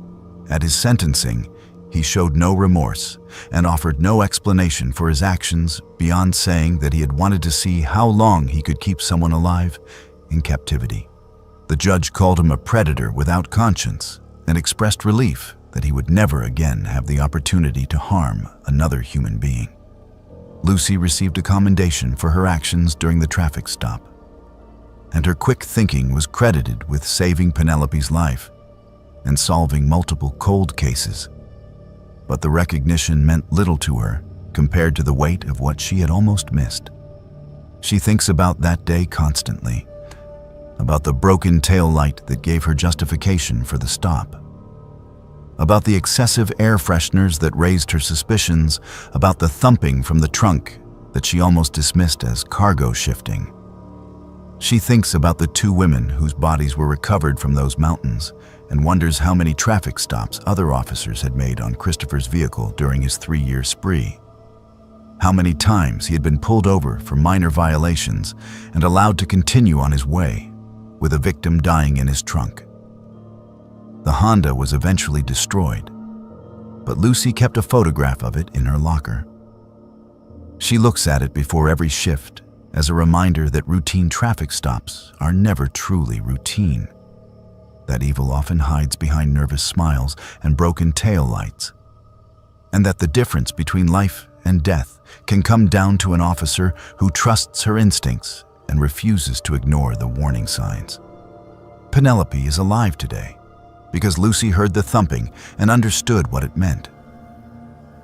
At his sentencing, he showed no remorse and offered no explanation for his actions beyond saying that he had wanted to see how long he could keep someone alive in captivity. The judge called him a predator without conscience and expressed relief that he would never again have the opportunity to harm another human being. Lucy received a commendation for her actions during the traffic stop, and her quick thinking was credited with saving Penelope's life and solving multiple cold cases. But the recognition meant little to her compared to the weight of what she had almost missed. She thinks about that day constantly, about the broken taillight that gave her justification for the stop, about the excessive air fresheners that raised her suspicions, about the thumping from the trunk that she almost dismissed as cargo shifting. She thinks about the 2 women whose bodies were recovered from those mountains and wonders how many traffic stops other officers had made on Christopher's vehicle during his 3-year spree. How many times he had been pulled over for minor violations and allowed to continue on his way, with a victim dying in his trunk. The Honda was eventually destroyed, but Lucy kept a photograph of it in her locker. She looks at it before every shift as a reminder that routine traffic stops are never truly routine, that evil often hides behind nervous smiles and broken tail lights, and that the difference between life and death can come down to an officer who trusts her instincts and refuses to ignore the warning signs. Penelope is alive today because Lucy heard the thumping and understood what it meant.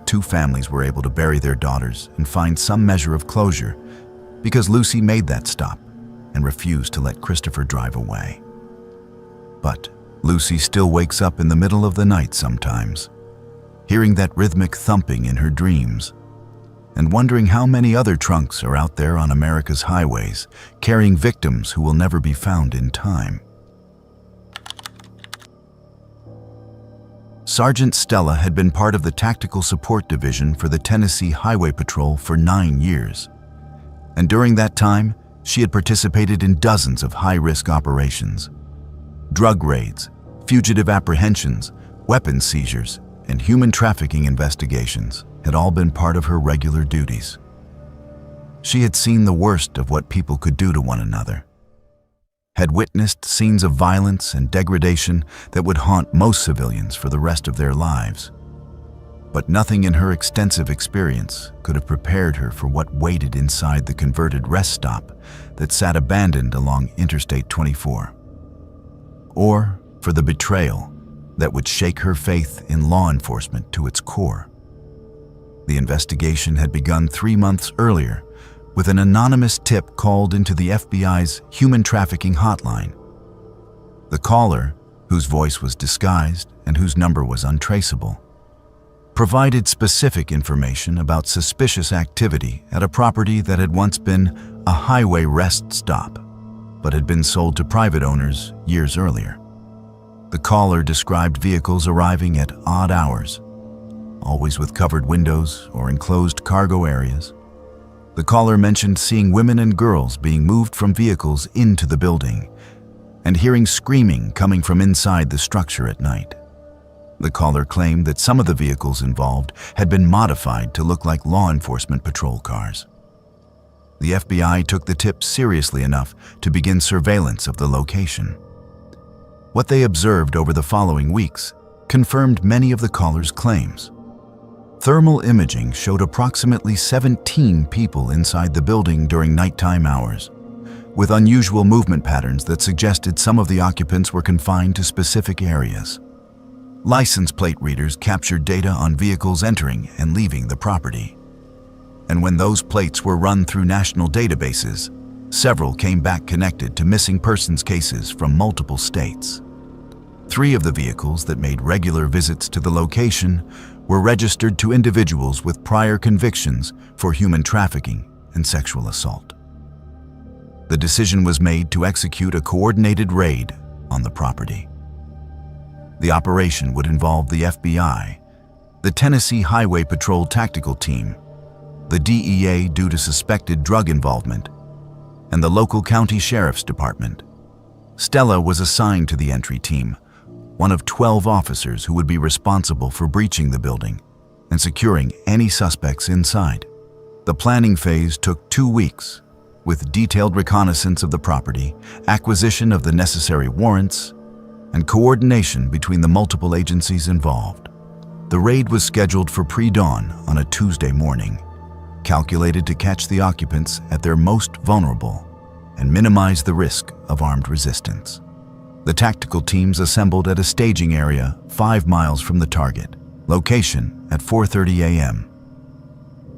2 families were able to bury their daughters and find some measure of closure because Lucy made that stop and refused to let Christopher drive away. But Lucy still wakes up in the middle of the night sometimes, hearing that rhythmic thumping in her dreams, and wondering how many other trunks are out there on America's highways, carrying victims who will never be found in time. Sergeant Stella had been part of the Tactical Support Division for the Tennessee Highway Patrol for 9 years, and during that time, she had participated in dozens of high-risk operations. Drug raids, fugitive apprehensions, weapons seizures, and human trafficking investigations had all been part of her regular duties. She had seen the worst of what people could do to one another, had witnessed scenes of violence and degradation that would haunt most civilians for the rest of their lives. But nothing in her extensive experience could have prepared her for what waited inside the converted rest stop that sat abandoned along Interstate 24, or for the betrayal that would shake her faith in law enforcement to its core. The investigation had begun 3 months earlier with an anonymous tip called into the FBI's human trafficking hotline. The caller, whose voice was disguised and whose number was untraceable, provided specific information about suspicious activity at a property that had once been a highway rest stop, but had been sold to private owners years earlier. The caller described vehicles arriving at odd hours, always with covered windows or enclosed cargo areas. The caller mentioned seeing women and girls being moved from vehicles into the building and hearing screaming coming from inside the structure at night. The caller claimed that some of the vehicles involved had been modified to look like law enforcement patrol cars. The FBI took the tip seriously enough to begin surveillance of the location. What they observed over the following weeks confirmed many of the caller's claims. Thermal imaging showed approximately 17 people inside the building during nighttime hours, with unusual movement patterns that suggested some of the occupants were confined to specific areas. License plate readers captured data on vehicles entering and leaving the property. And when those plates were run through national databases, several came back connected to missing persons cases from multiple states. 3 of the vehicles that made regular visits to the location were registered to individuals with prior convictions for human trafficking and sexual assault. The decision was made to execute a coordinated raid on the property. The operation would involve the FBI, the Tennessee Highway Patrol Tactical Team, the DEA due to suspected drug involvement, and the local county sheriff's department. Stella was assigned to the entry team, one of 12 officers who would be responsible for breaching the building and securing any suspects inside. The planning phase took 2 weeks, with detailed reconnaissance of the property, acquisition of the necessary warrants, and coordination between the multiple agencies involved. The raid was scheduled for pre-dawn on a Tuesday morning, calculated to catch the occupants at their most vulnerable and minimize the risk of armed resistance. The tactical teams assembled at a staging area 5 miles from the target, location at 4:30 a.m.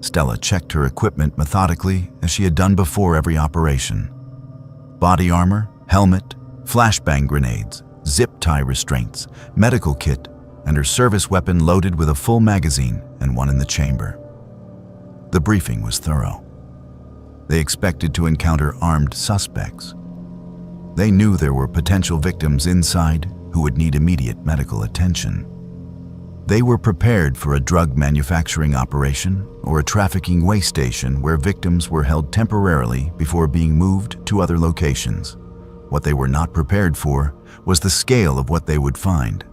Stella checked her equipment methodically as she had done before every operation. Body armor, helmet, flashbang grenades, zip tie restraints, medical kit, and her service weapon loaded with a full magazine and one in the chamber. The briefing was thorough. They expected to encounter armed suspects. They knew there were potential victims inside who would need immediate medical attention. They were prepared for a drug manufacturing operation or a trafficking way station where victims were held temporarily before being moved to other locations. What they were not prepared for was the scale of what they would find.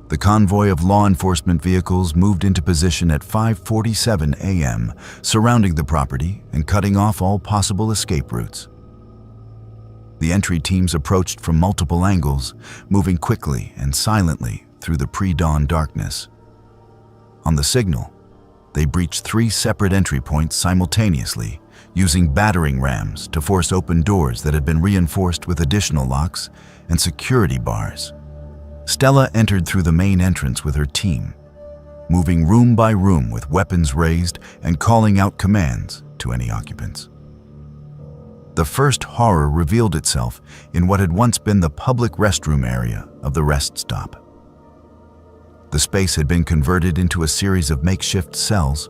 The convoy of law enforcement vehicles moved into position at 5:47 a.m., surrounding the property and cutting off all possible escape routes. The entry teams approached from multiple angles, moving quickly and silently through the pre-dawn darkness. On the signal, they breached 3 separate entry points simultaneously, using battering rams to force open doors that had been reinforced with additional locks and security bars. Stella entered through the main entrance with her team, moving room by room with weapons raised and calling out commands to any occupants. The first horror revealed itself in what had once been the public restroom area of the rest stop. The space had been converted into a series of makeshift cells,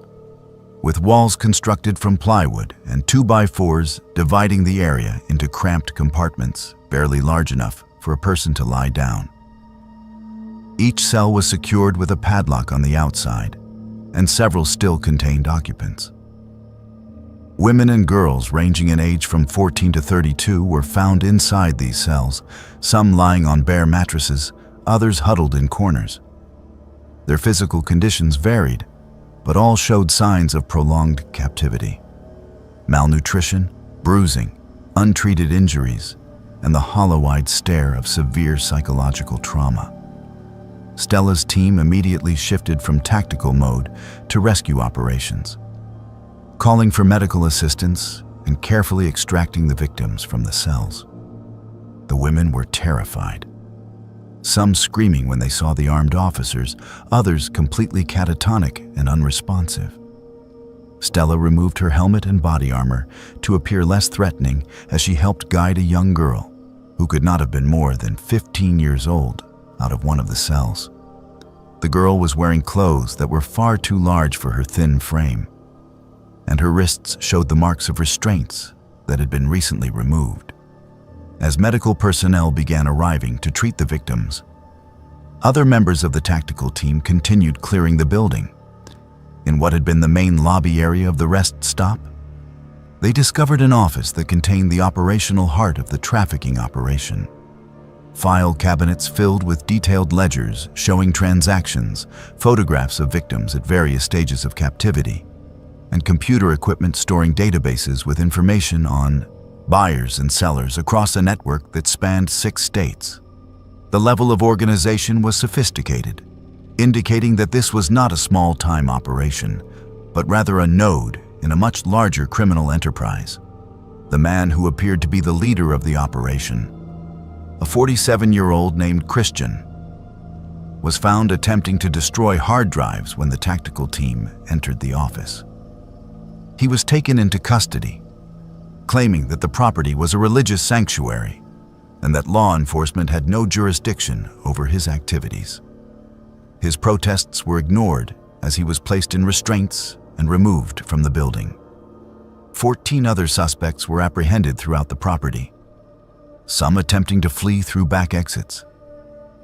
with walls constructed from plywood and 2x4s dividing the area into cramped compartments barely large enough for a person to lie down. Each cell was secured with a padlock on the outside, and several still contained occupants. Women and girls ranging in age from 14 to 32 were found inside these cells, some lying on bare mattresses, others huddled in corners. Their physical conditions varied, but all showed signs of prolonged captivity. malnutrition, bruising, untreated injuries, and the hollow-eyed stare of severe psychological trauma. Stella's team immediately shifted from tactical mode to rescue operations, calling for medical assistance and carefully extracting the victims from the cells. The women were terrified, some screaming when they saw the armed officers, others completely catatonic and unresponsive. Stella removed her helmet and body armor to appear less threatening as she helped guide a young girl, who could not have been more than 15 years old, out of one of the cells. The girl was wearing clothes that were far too large for her thin frame, and her wrists showed the marks of restraints that had been recently removed. As medical personnel began arriving to treat the victims, other members of the tactical team continued clearing the building. In what had been the main lobby area of the rest stop, they discovered an office that contained the operational heart of the trafficking operation. File cabinets filled with detailed ledgers showing transactions, photographs of victims at various stages of captivity, and computer equipment storing databases with information on buyers and sellers across a network that spanned 6 states. The level of organization was sophisticated, indicating that this was not a small-time operation, but rather a node in a much larger criminal enterprise. The man who appeared to be the leader of the operation, a 47-year-old named Christian, was found attempting to destroy hard drives when the tactical team entered the office. He was taken into custody, claiming that the property was a religious sanctuary and that law enforcement had no jurisdiction over his activities. His protests were ignored as he was placed in restraints and removed from the building. 14 other suspects were apprehended throughout the property, some attempting to flee through back exits,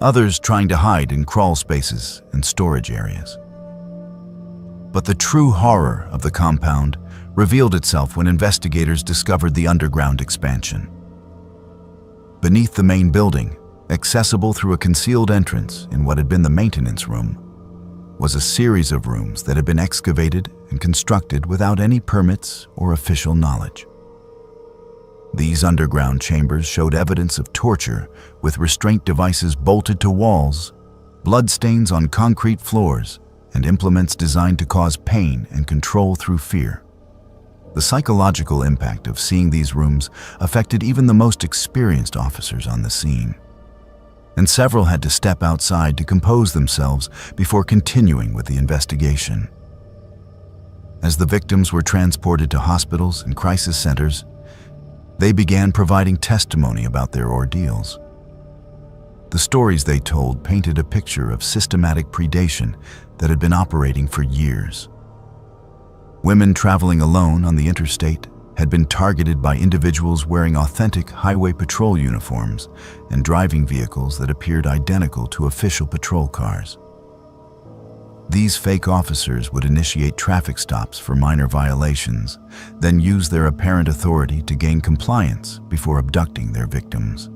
others trying to hide in crawl spaces and storage areas. But the true horror of the compound revealed itself when investigators discovered the underground expansion. Beneath the main building, accessible through a concealed entrance in what had been the maintenance room, was a series of rooms that had been excavated and constructed without any permits or official knowledge. These underground chambers showed evidence of torture, with restraint devices bolted to walls, bloodstains on concrete floors, and implements designed to cause pain and control through fear. The psychological impact of seeing these rooms affected even the most experienced officers on the scene, and several had to step outside to compose themselves before continuing with the investigation. As the victims were transported to hospitals and crisis centers, they began providing testimony about their ordeals. The stories they told painted a picture of systematic predation that had been operating for years. Women traveling alone on the interstate had been targeted by individuals wearing authentic highway patrol uniforms and driving vehicles that appeared identical to official patrol cars. These fake officers would initiate traffic stops for minor violations, then use their apparent authority to gain compliance before abducting their victims.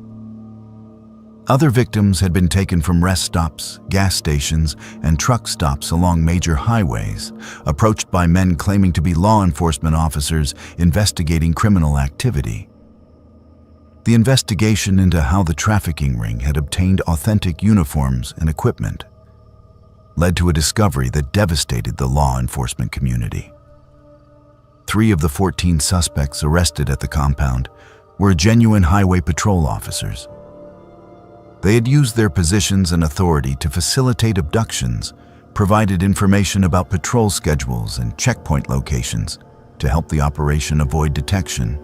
Other victims had been taken from rest stops, gas stations, and truck stops along major highways, approached by men claiming to be law enforcement officers investigating criminal activity. The investigation into how the trafficking ring had obtained authentic uniforms and equipment led to a discovery that devastated the law enforcement community. 3 of the 14 suspects arrested at the compound were genuine highway patrol officers. They had used their positions and authority to facilitate abductions, provided information about patrol schedules and checkpoint locations to help the operation avoid detection,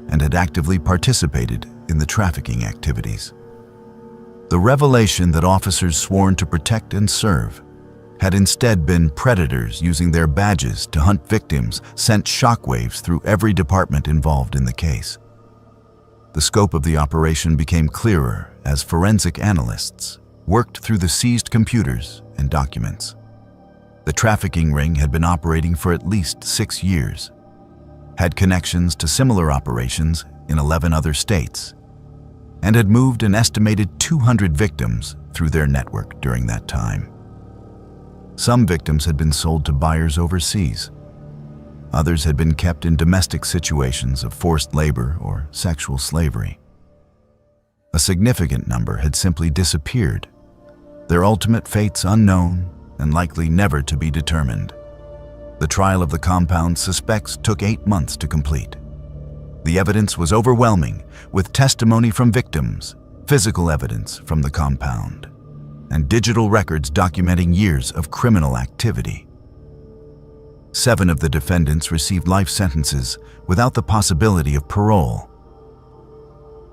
and had actively participated in the trafficking activities. The revelation that officers sworn to protect and serve had instead been predators using their badges to hunt victims sent shockwaves through every department involved in the case. The scope of the operation became clearer as forensic analysts worked through the seized computers and documents. The trafficking ring had been operating for at least 6 years, had connections to similar operations in 11 other states, and had moved an estimated 200 victims through their network during that time. Some victims had been sold to buyers overseas, Others had been kept in domestic situations of forced labor or sexual slavery. A significant number had simply disappeared, their ultimate fates unknown and likely never to be determined. The trial of the compound's suspects took 8 months to complete. The evidence was overwhelming, with testimony from victims, physical evidence from the compound, and digital records documenting years of criminal activity. 7 of the defendants received life sentences without the possibility of parole.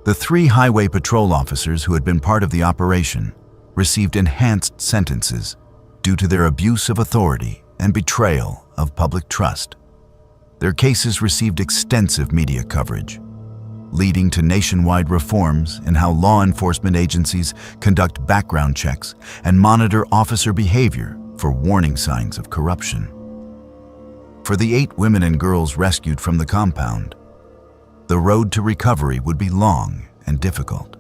The 3 highway patrol officers who had been part of the operation received enhanced sentences due to their abuse of authority and betrayal of public trust. Their cases received extensive media coverage, leading to nationwide reforms in how law enforcement agencies conduct background checks and monitor officer behavior for warning signs of corruption. For the 8 women and girls rescued from the compound, the road to recovery would be long and difficult.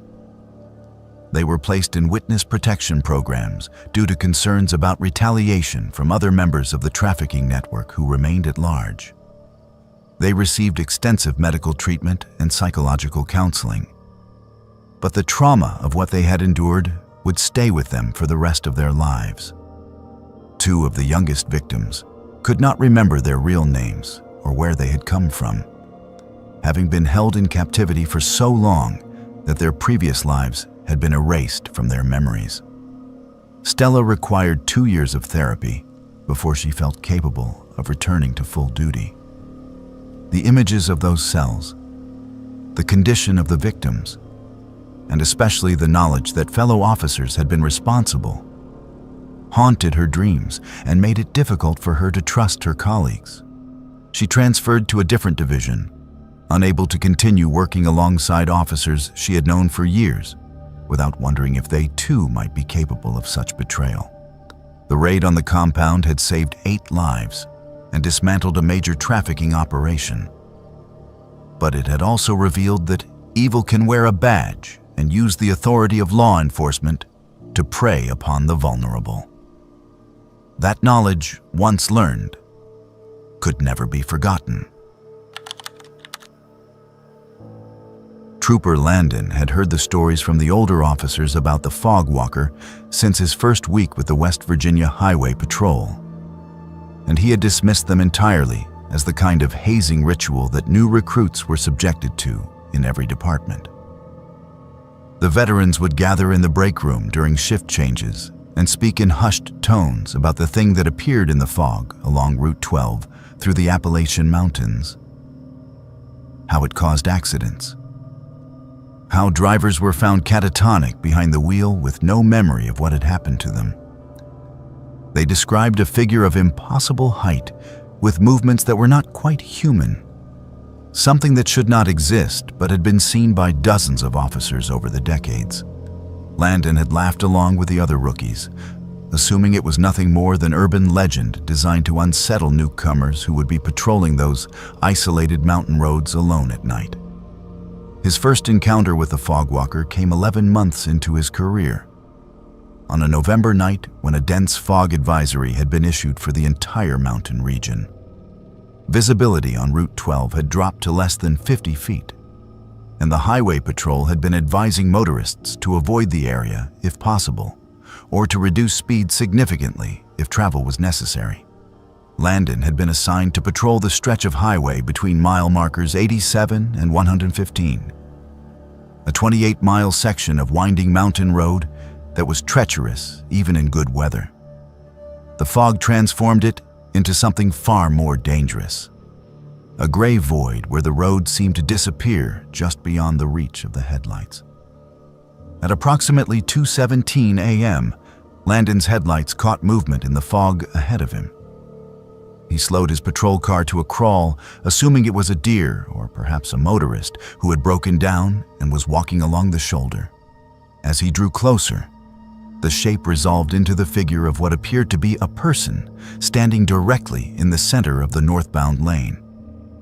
They were placed in witness protection programs due to concerns about retaliation from other members of the trafficking network who remained at large. They received extensive medical treatment and psychological counseling. But the trauma of what they had endured would stay with them for the rest of their lives. 2 of the youngest victims could not remember their real names or where they had come from, having been held in captivity for so long that their previous lives had been erased from their memories. Stella required 2 years of therapy before she felt capable of returning to full duty. The images of those cells, the condition of the victims, and especially the knowledge that fellow officers had been responsible, haunted her dreams and made it difficult for her to trust her colleagues. She transferred to a different division, unable to continue working alongside officers she had known for years, without wondering if they too might be capable of such betrayal. The raid on the compound had saved 8 lives and dismantled a major trafficking operation. But it had also revealed that evil can wear a badge and use the authority of law enforcement to prey upon the vulnerable. That knowledge, once learned, could never be forgotten. Trooper Landon had heard the stories from the older officers about the fog walker since his first week with the West Virginia Highway Patrol, and he had dismissed them entirely as the kind of hazing ritual that new recruits were subjected to in every department. The veterans would gather in the break room during shift changes and speak in hushed tones about the thing that appeared in the fog along Route 12 through the Appalachian Mountains. How it caused accidents. How drivers were found catatonic behind the wheel with no memory of what had happened to them. They described a figure of impossible height with movements that were not quite human. Something that should not exist but had been seen by dozens of officers over the decades. Landon had laughed along with the other rookies, assuming it was nothing more than urban legend designed to unsettle newcomers who would be patrolling those isolated mountain roads alone at night. His first encounter with the fog walker came 11 months into his career. On a November night when a dense fog advisory had been issued for the entire mountain region. Visibility on Route 12 had dropped to less than 50 feet, and the highway patrol had been advising motorists to avoid the area if possible, or to reduce speed significantly if travel was necessary. Landon had been assigned to patrol the stretch of highway between mile markers 87 and 115, a 28-mile section of winding mountain road that was treacherous even in good weather. The fog transformed it into something far more dangerous, a gray void where the road seemed to disappear just beyond the reach of the headlights. At approximately 2:17 a.m., Landon's headlights caught movement in the fog ahead of him. He slowed his patrol car to a crawl, assuming it was a deer or perhaps a motorist who had broken down and was walking along the shoulder. As he drew closer, the shape resolved into the figure of what appeared to be a person standing directly in the center of the northbound lane.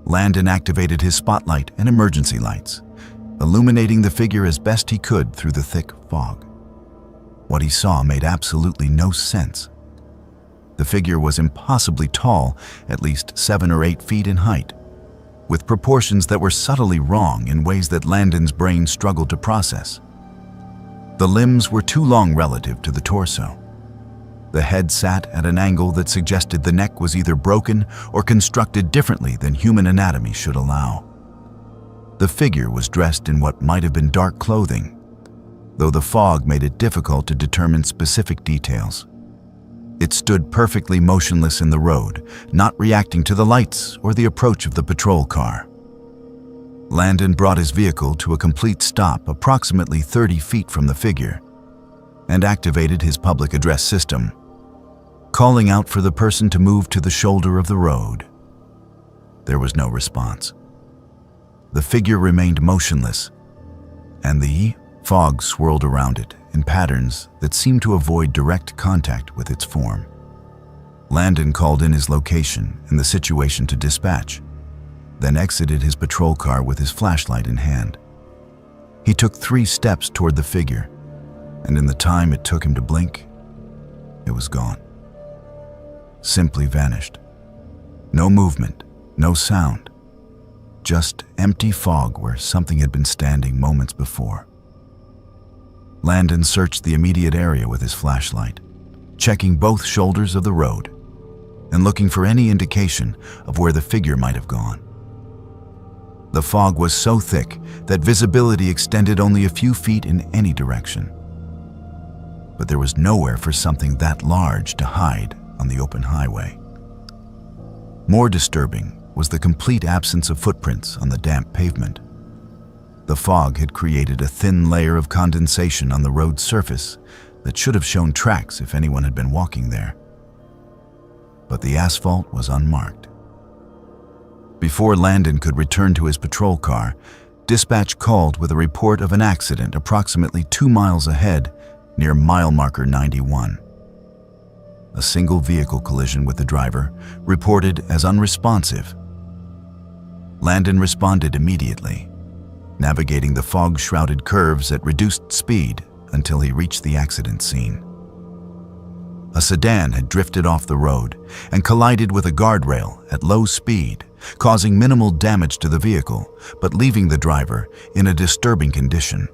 Landon activated his spotlight and emergency lights, illuminating the figure as best he could through the thick fog. What he saw made absolutely no sense. The figure was impossibly tall, at least 7 or 8 feet in height, with proportions that were subtly wrong in ways that Landon's brain struggled to process. The limbs were too long relative to the torso. The head sat at an angle that suggested the neck was either broken or constructed differently than human anatomy should allow. The figure was dressed in what might have been dark clothing, though the fog made it difficult to determine specific details. It stood perfectly motionless in the road, not reacting to the lights or the approach of the patrol car. Landon brought his vehicle to a complete stop approximately 30 feet from the figure and activated his public address system, calling out for the person to move to the shoulder of the road. There was no response. The figure remained motionless, and the fog swirled around it in patterns that seemed to avoid direct contact with its form. Landon called in his location and the situation to dispatch, then exited his patrol car with his flashlight in hand. He took 3 steps toward the figure, and in the time it took him to blink, it was gone. Simply vanished. No movement, no sound, just empty fog where something had been standing moments before. Landon searched the immediate area with his flashlight, checking both shoulders of the road and looking for any indication of where the figure might have gone. The fog was so thick that visibility extended only a few feet in any direction. But there was nowhere for something that large to hide on the open highway. More disturbing was the complete absence of footprints on the damp pavement. The fog had created a thin layer of condensation on the road's surface that should have shown tracks if anyone had been walking there. But the asphalt was unmarked. Before Landon could return to his patrol car, dispatch called with a report of an accident approximately 2 miles ahead near mile marker 91. A single vehicle collision with the driver, reported as unresponsive. Landon responded immediately, navigating the fog-shrouded curves at reduced speed until he reached the accident scene. A sedan had drifted off the road and collided with a guardrail at low speed, causing minimal damage to the vehicle, but leaving the driver in a disturbing condition.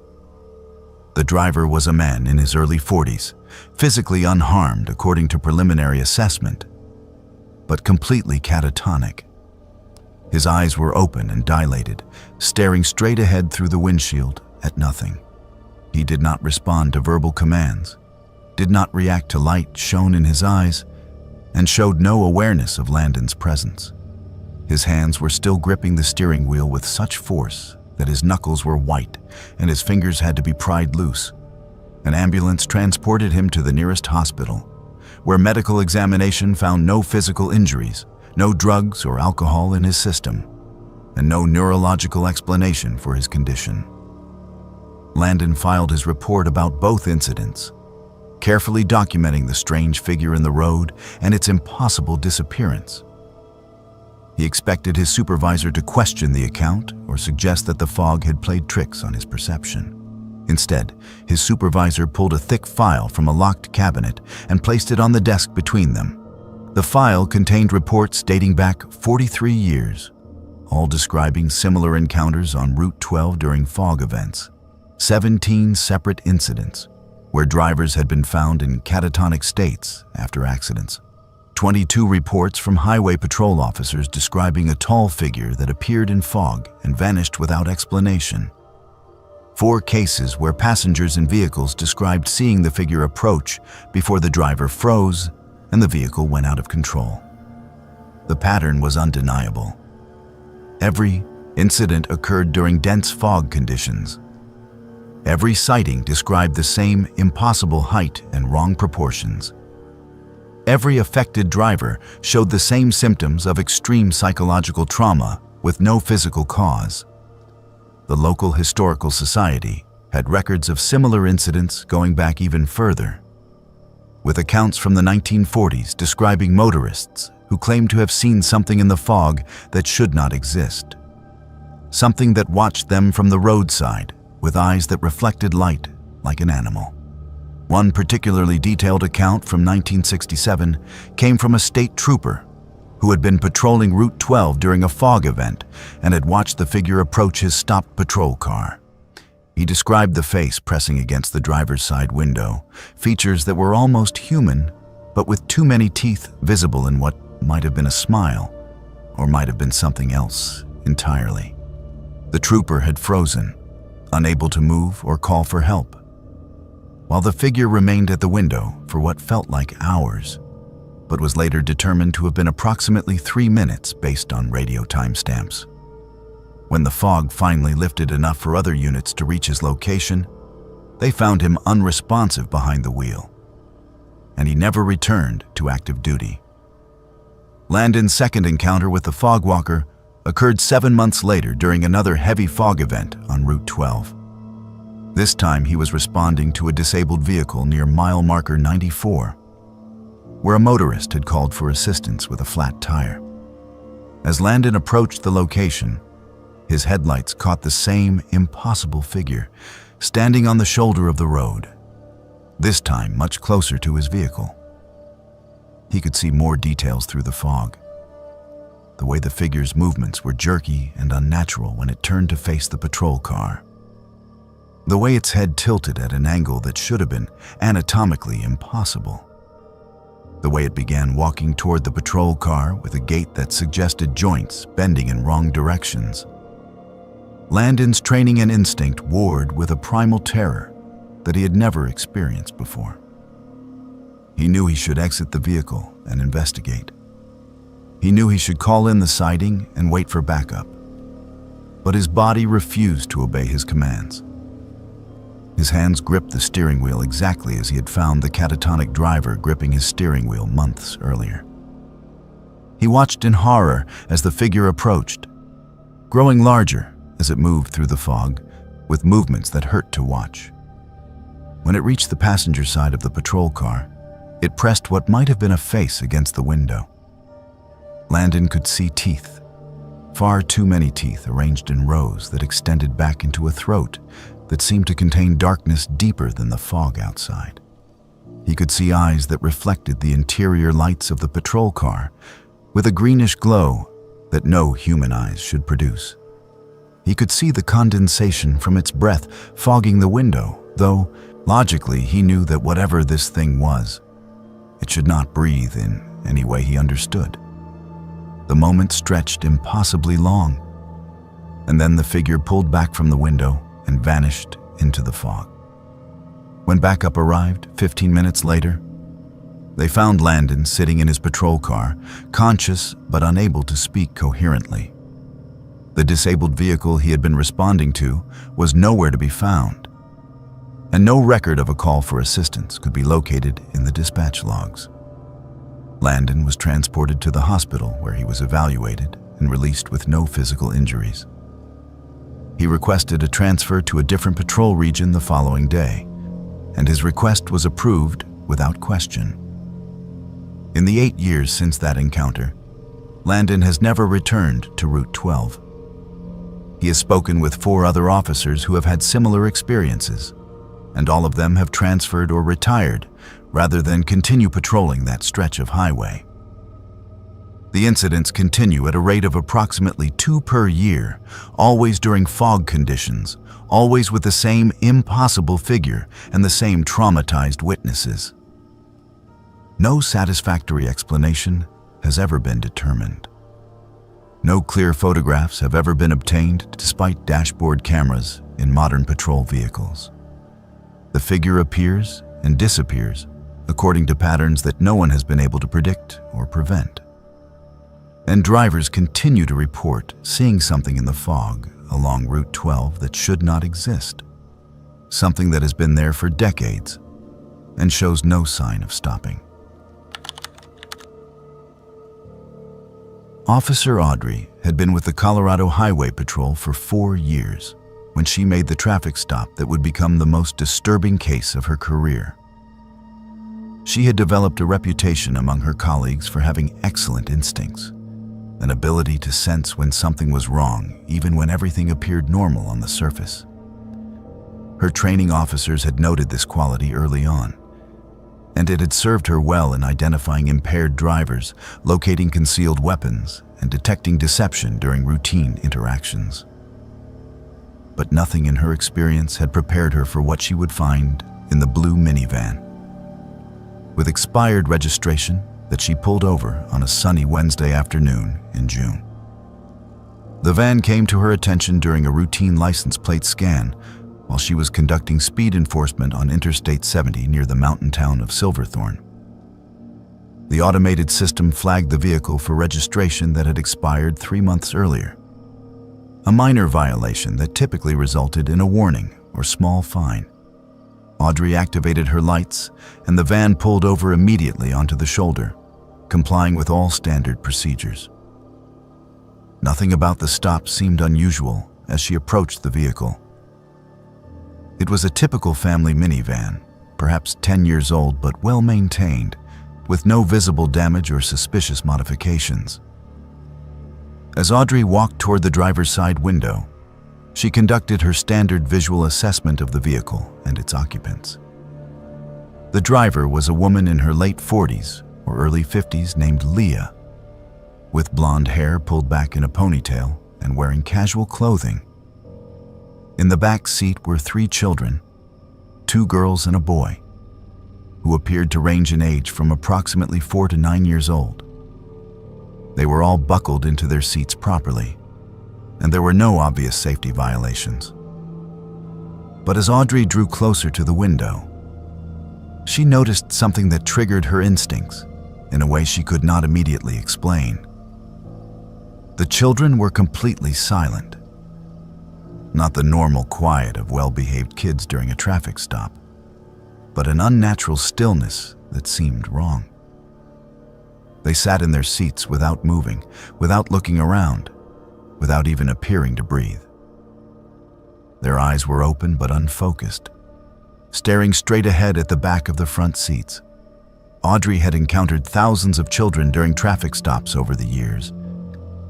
The driver was a man in his early 40s, physically unharmed according to preliminary assessment, but completely catatonic. His eyes were open and dilated, staring straight ahead through the windshield at nothing. He did not respond to verbal commands, did not react to light shone in his eyes, and showed no awareness of Landon's presence. His hands were still gripping the steering wheel with such force that his knuckles were white and his fingers had to be pried loose. An ambulance transported him to the nearest hospital, where medical examination found no physical injuries, no drugs or alcohol in his system, and no neurological explanation for his condition. Landon filed his report about both incidents, carefully documenting the strange figure in the road and its impossible disappearance. He expected his supervisor to question the account or suggest that the fog had played tricks on his perception. Instead, his supervisor pulled a thick file from a locked cabinet and placed it on the desk between them. The file contained reports dating back 43 years, all describing similar encounters on Route 12 during fog events. 17 separate incidents where drivers had been found in catatonic states after accidents. 22 reports from highway patrol officers describing a tall figure that appeared in fog and vanished without explanation. 4 cases where passengers in vehicles described seeing the figure approach before the driver froze and the vehicle went out of control. The pattern was undeniable. Every incident occurred during dense fog conditions. Every sighting described the same impossible height and wrong proportions. Every affected driver showed the same symptoms of extreme psychological trauma with no physical cause. The local historical society had records of similar incidents going back even further, with accounts from the 1940s describing motorists who claimed to have seen something in the fog that should not exist. Something that watched them from the roadside with eyes that reflected light like an animal. One particularly detailed account from 1967 came from a state trooper who had been patrolling Route 12 during a fog event and had watched the figure approach his stopped patrol car. He described the face pressing against the driver's side window, features that were almost human, but with too many teeth visible in what might have been a smile, or might have been something else entirely. The trooper had frozen, unable to move or call for help, while the figure remained at the window for what felt like hours, but was later determined to have been approximately 3 minutes based on radio timestamps. When the fog finally lifted enough for other units to reach his location, they found him unresponsive behind the wheel, and he never returned to active duty. Landon's second encounter with the fog walker occurred 7 months later during another heavy fog event on Route 12. This time he was responding to a disabled vehicle near mile marker 94, where a motorist had called for assistance with a flat tire. As Landon approached the location, his headlights caught the same impossible figure standing on the shoulder of the road, this time much closer to his vehicle. He could see more details through the fog. The way the figure's movements were jerky and unnatural when it turned to face the patrol car. The way its head tilted at an angle that should have been anatomically impossible. The way it began walking toward the patrol car with a gait that suggested joints bending in wrong directions. Landon's training and instinct warred with a primal terror that he had never experienced before. He knew he should exit the vehicle and investigate. He knew he should call in the sighting and wait for backup. But his body refused to obey his commands. His hands gripped the steering wheel exactly as he had found the catatonic driver gripping his steering wheel months earlier. He watched in horror as the figure approached, growing larger as it moved through the fog, with movements that hurt to watch. When it reached the passenger side of the patrol car, it pressed what might have been a face against the window. Landon could see teeth, far too many teeth arranged in rows that extended back into a throat that seemed to contain darkness deeper than the fog outside. He could see eyes that reflected the interior lights of the patrol car with a greenish glow that no human eyes should produce. He could see the condensation from its breath fogging the window, though logically he knew that whatever this thing was, it should not breathe in any way he understood. The moment stretched impossibly long, and then the figure pulled back from the window and vanished into the fog. When backup arrived 15 minutes later, they found Landon sitting in his patrol car, conscious but unable to speak coherently. The disabled vehicle he had been responding to was nowhere to be found, and no record of a call for assistance could be located in the dispatch logs. Landon was transported to the hospital where he was evaluated and released with no physical injuries. He requested a transfer to a different patrol region the following day, and his request was approved without question. In the 8 years since that encounter, Landon has never returned to Route 12. He has spoken with 4 other officers who have had similar experiences, and all of them have transferred or retired rather than continue patrolling that stretch of highway. The incidents continue at a rate of approximately 2 per year, always during fog conditions, always with the same impossible figure and the same traumatized witnesses. No satisfactory explanation has ever been determined. No clear photographs have ever been obtained despite dashboard cameras in modern patrol vehicles. The figure appears and disappears according to patterns that no one has been able to predict or prevent. And drivers continue to report seeing something in the fog along Route 12 that should not exist, something that has been there for decades and shows no sign of stopping. Officer Audrey had been with the Colorado Highway Patrol for 4 years when she made the traffic stop that would become the most disturbing case of her career. She had developed a reputation among her colleagues for having excellent instincts, an ability to sense when something was wrong even when everything appeared normal on the surface. Her training officers had noted this quality early on, and it had served her well in identifying impaired drivers, locating concealed weapons, and detecting deception during routine interactions. But nothing in her experience had prepared her for what she would find in the blue minivan. With expired registration that she pulled over on a sunny Wednesday afternoon in June. The van came to her attention during a routine license plate scan while she was conducting speed enforcement on Interstate 70 near the mountain town of Silverthorne. The automated system flagged the vehicle for registration that had expired 3 months earlier, a minor violation that typically resulted in a warning or small fine. Audrey activated her lights, and the van pulled over immediately onto the shoulder, complying with all standard procedures. Nothing about the stop seemed unusual as she approached the vehicle. It was a typical family minivan, perhaps 10 years old but well maintained, with no visible damage or suspicious modifications. As Audrey walked toward the driver's side window, she conducted her standard visual assessment of the vehicle and its occupants. The driver was a woman in her late 40s or early 50s named Leah, with blonde hair pulled back in a ponytail and wearing casual clothing. In the back seat were 3 children, 2 girls and a boy, who appeared to range in age from approximately 4 to 9 years old. They were all buckled into their seats properly, and there were no obvious safety violations. But as Audrey drew closer to the window, she noticed something that triggered her instincts in a way she could not immediately explain. The children were completely silent. Not the normal quiet of well-behaved kids during a traffic stop, but an unnatural stillness that seemed wrong. They sat in their seats without moving, without looking around, without even appearing to breathe. Their eyes were open but unfocused, staring straight ahead at the back of the front seats. Audrey had encountered thousands of children during traffic stops over the years,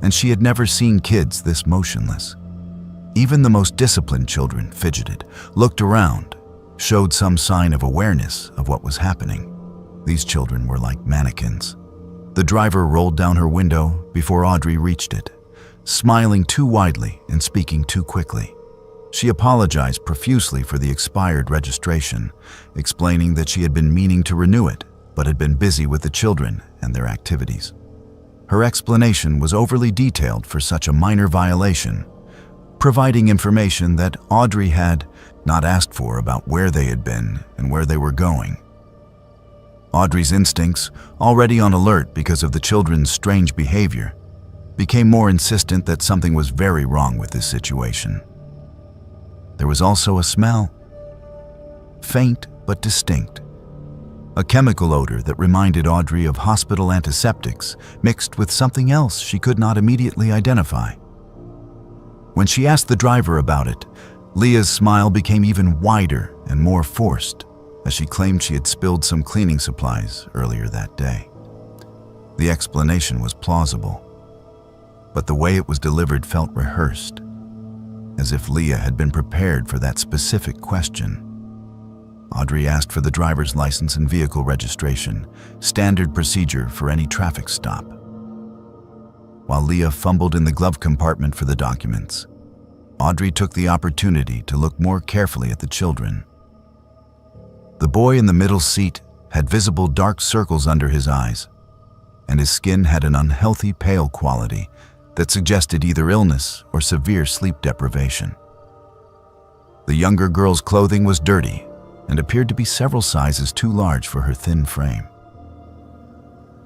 and she had never seen kids this motionless. Even the most disciplined children fidgeted, looked around, showed some sign of awareness of what was happening. These children were like mannequins. The driver rolled down her window before Audrey reached it, smiling too widely and speaking too quickly. She apologized profusely for the expired registration, explaining that she had been meaning to renew it, but had been busy with the children and their activities. Her explanation was overly detailed for such a minor violation, providing information that Audrey had not asked for about where they had been and where they were going. Audrey's instincts, already on alert because of the children's strange behavior, became more insistent that something was very wrong with this situation. There was also a smell, faint but distinct, a chemical odor that reminded Audrey of hospital antiseptics mixed with something else she could not immediately identify. When she asked the driver about it, Leah's smile became even wider and more forced as she claimed she had spilled some cleaning supplies earlier that day. The explanation was plausible, but the way it was delivered felt rehearsed, as if Leah had been prepared for that specific question. Audrey asked for the driver's license and vehicle registration, standard procedure for any traffic stop. While Leah fumbled in the glove compartment for the documents, Audrey took the opportunity to look more carefully at the children. The boy in the middle seat had visible dark circles under his eyes, and his skin had an unhealthy pale quality that suggested either illness or severe sleep deprivation. The younger girl's clothing was dirty and appeared to be several sizes too large for her thin frame.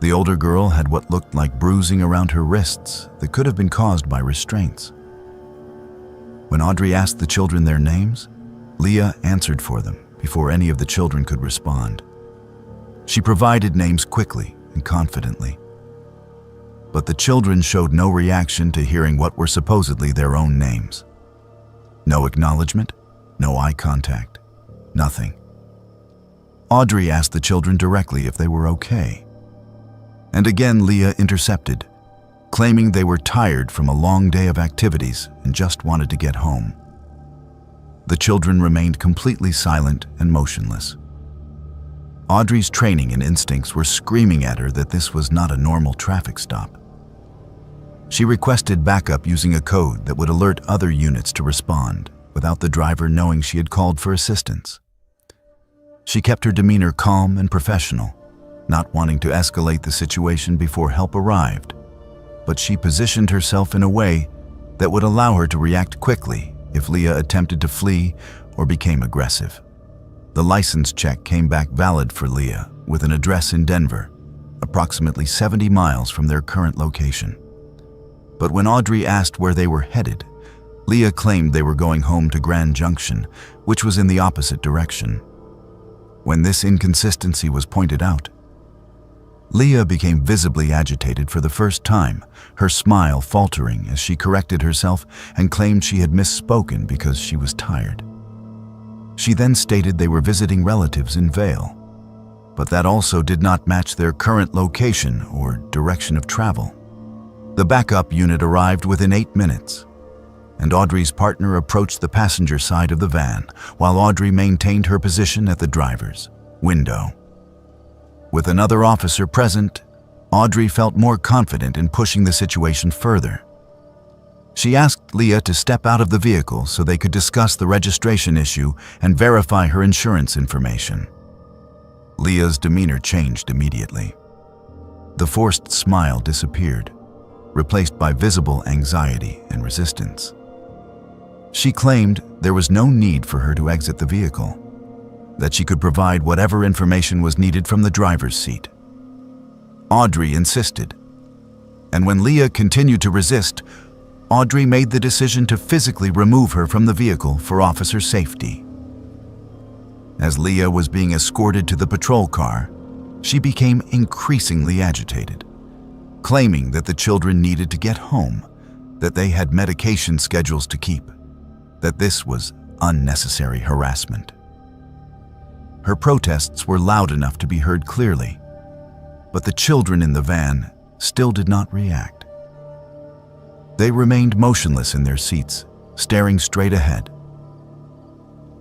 The older girl had what looked like bruising around her wrists that could have been caused by restraints. When Audrey asked the children their names, Leah answered for them before any of the children could respond. She provided names quickly and confidently, but the children showed no reaction to hearing what were supposedly their own names. No acknowledgement, no eye contact, nothing. Audrey asked the children directly if they were okay. And again Leah intercepted, claiming they were tired from a long day of activities and just wanted to get home. The children remained completely silent and motionless. Audrey's training and instincts were screaming at her that this was not a normal traffic stop. She requested backup using a code that would alert other units to respond without the driver knowing she had called for assistance. She kept her demeanor calm and professional, not wanting to escalate the situation before help arrived, but she positioned herself in a way that would allow her to react quickly if Leah attempted to flee or became aggressive. The license check came back valid for Leah with an address in Denver, approximately 70 miles from their current location. But when Audrey asked where they were headed, Leah claimed they were going home to Grand Junction, which was in the opposite direction. When this inconsistency was pointed out, Leah became visibly agitated for the first time, her smile faltering as she corrected herself and claimed she had misspoken because she was tired. She then stated they were visiting relatives in Vail, but that also did not match their current location or direction of travel. The backup unit arrived within 8 minutes, and Audrey's partner approached the passenger side of the van while Audrey maintained her position at the driver's window. With another officer present, Audrey felt more confident in pushing the situation further. She asked Leah to step out of the vehicle so they could discuss the registration issue and verify her insurance information. Leah's demeanor changed immediately. The forced smile disappeared, replaced by visible anxiety and resistance. She claimed there was no need for her to exit the vehicle, that she could provide whatever information was needed from the driver's seat. Audrey insisted, and when Leah continued to resist, Audrey made the decision to physically remove her from the vehicle for officer safety. As Leah was being escorted to the patrol car, she became increasingly agitated, claiming that the children needed to get home, that they had medication schedules to keep, that this was unnecessary harassment. Her protests were loud enough to be heard clearly, but the children in the van still did not react. They remained motionless in their seats, staring straight ahead.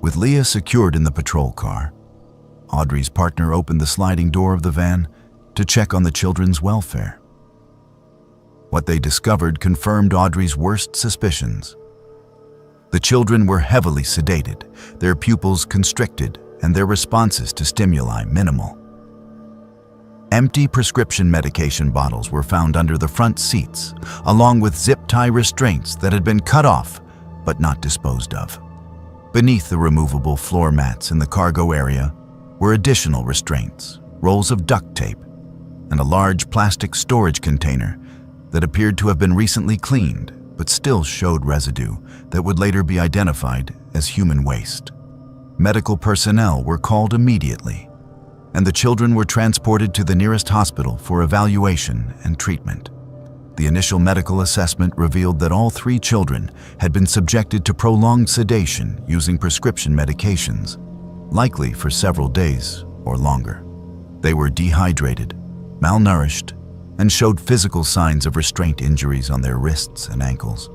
With Leah secured in the patrol car, Audrey's partner opened the sliding door of the van to check on the children's welfare. What they discovered confirmed Audrey's worst suspicions. The children were heavily sedated, their pupils constricted, and their responses to stimuli minimal. Empty prescription medication bottles were found under the front seats, along with zip-tie restraints that had been cut off but not disposed of. Beneath the removable floor mats in the cargo area were additional restraints, rolls of duct tape, and a large plastic storage container that appeared to have been recently cleaned but still showed residue that would later be identified as human waste. Medical personnel were called immediately, and the children were transported to the nearest hospital for evaluation and treatment. The initial medical assessment revealed that all 3 children had been subjected to prolonged sedation using prescription medications, likely for several days or longer. They were dehydrated, malnourished, and showed physical signs of restraint injuries on their wrists and ankles.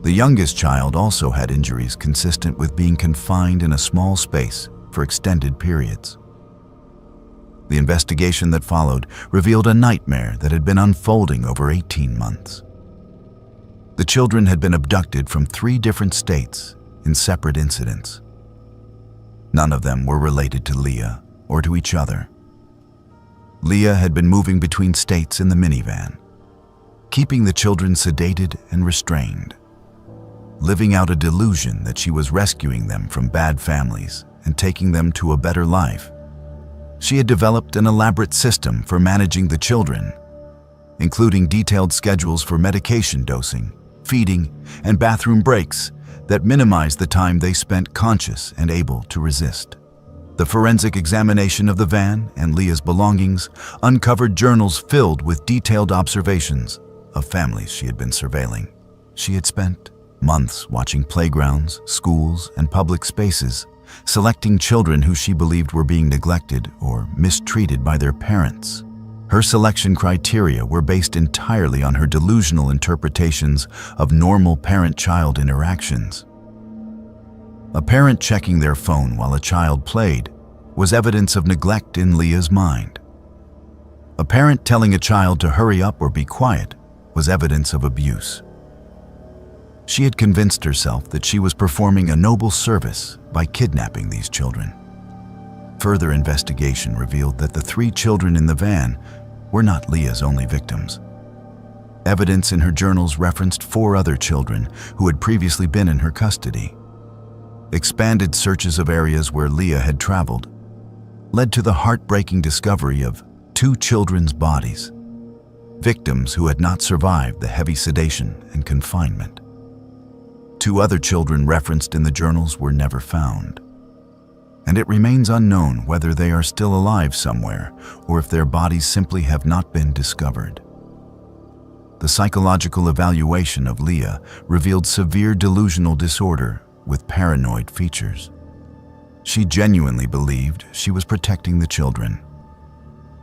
The youngest child also had injuries consistent with being confined in a small space for extended periods. The investigation that followed revealed a nightmare that had been unfolding over 18 months. The children had been abducted from 3 different states in separate incidents. None of them were related to Leah or to each other. Leah had been moving between states in the minivan, keeping the children sedated and restrained, living out a delusion that she was rescuing them from bad families and taking them to a better life. She had developed an elaborate system for managing the children, including detailed schedules for medication dosing, feeding, and bathroom breaks that minimized the time they spent conscious and able to resist. The forensic examination of the van and Leah's belongings uncovered journals filled with detailed observations of families she had been surveilling. She had spent months watching playgrounds, schools, and public spaces, selecting children who she believed were being neglected or mistreated by their parents. Her selection criteria were based entirely on her delusional interpretations of normal parent-child interactions. A parent checking their phone while a child played was evidence of neglect in Leah's mind. A parent telling a child to hurry up or be quiet was evidence of abuse. She had convinced herself that she was performing a noble service by kidnapping these children. Further investigation revealed that the 3 children in the van were not Leah's only victims. Evidence in her journals referenced 4 other children who had previously been in her custody. Expanded searches of areas where Leah had traveled led to the heartbreaking discovery of 2 children's bodies, victims who had not survived the heavy sedation and confinement. 2 other children referenced in the journals were never found, and it remains unknown whether they are still alive somewhere or if their bodies simply have not been discovered. The psychological evaluation of Leah revealed severe delusional disorder with paranoid features. She genuinely believed she was protecting the children,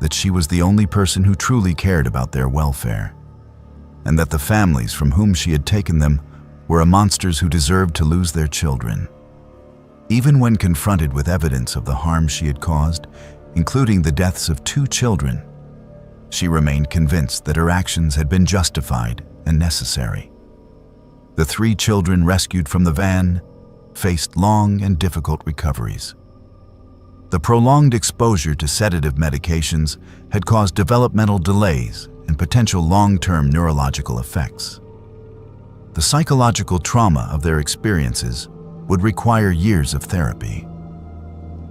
that she was the only person who truly cared about their welfare, and that the families from whom she had taken them were monsters who deserved to lose their children. Even when confronted with evidence of the harm she had caused, including the deaths of 2 children, she remained convinced that her actions had been justified and necessary. The 3 children rescued from the van faced long and difficult recoveries. The prolonged exposure to sedative medications had caused developmental delays and potential long-term neurological effects. The psychological trauma of their experiences would require years of therapy.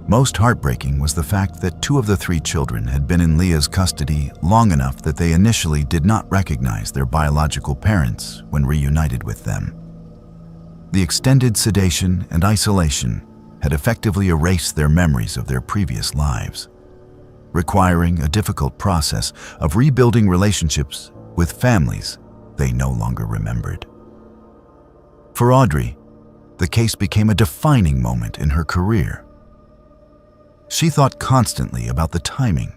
Most heartbreaking was the fact that 2 of the 3 children had been in Leah's custody long enough that they initially did not recognize their biological parents when reunited with them. The extended sedation and isolation had effectively erased their memories of their previous lives, requiring a difficult process of rebuilding relationships with families they no longer remembered. For Audrey, the case became a defining moment in her career. She thought constantly about the timing,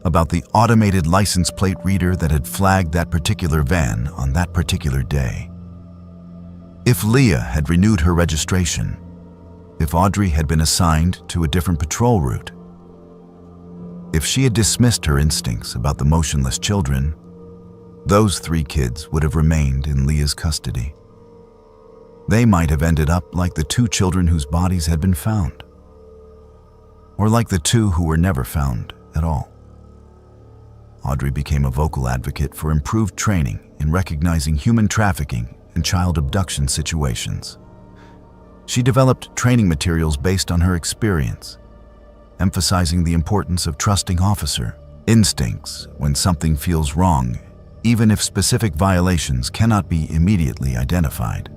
about the automated license plate reader that had flagged that particular van on that particular day. If Leah had renewed her registration, if Audrey had been assigned to a different patrol route, if she had dismissed her instincts about the motionless children, those 3 kids would have remained in Leah's custody. They might have ended up like the 2 children whose bodies had been found, or like the 2 who were never found at all. Audrey became a vocal advocate for improved training in recognizing human trafficking and child abduction situations. She developed training materials based on her experience, emphasizing the importance of trusting officer instincts when something feels wrong, even if specific violations cannot be immediately identified.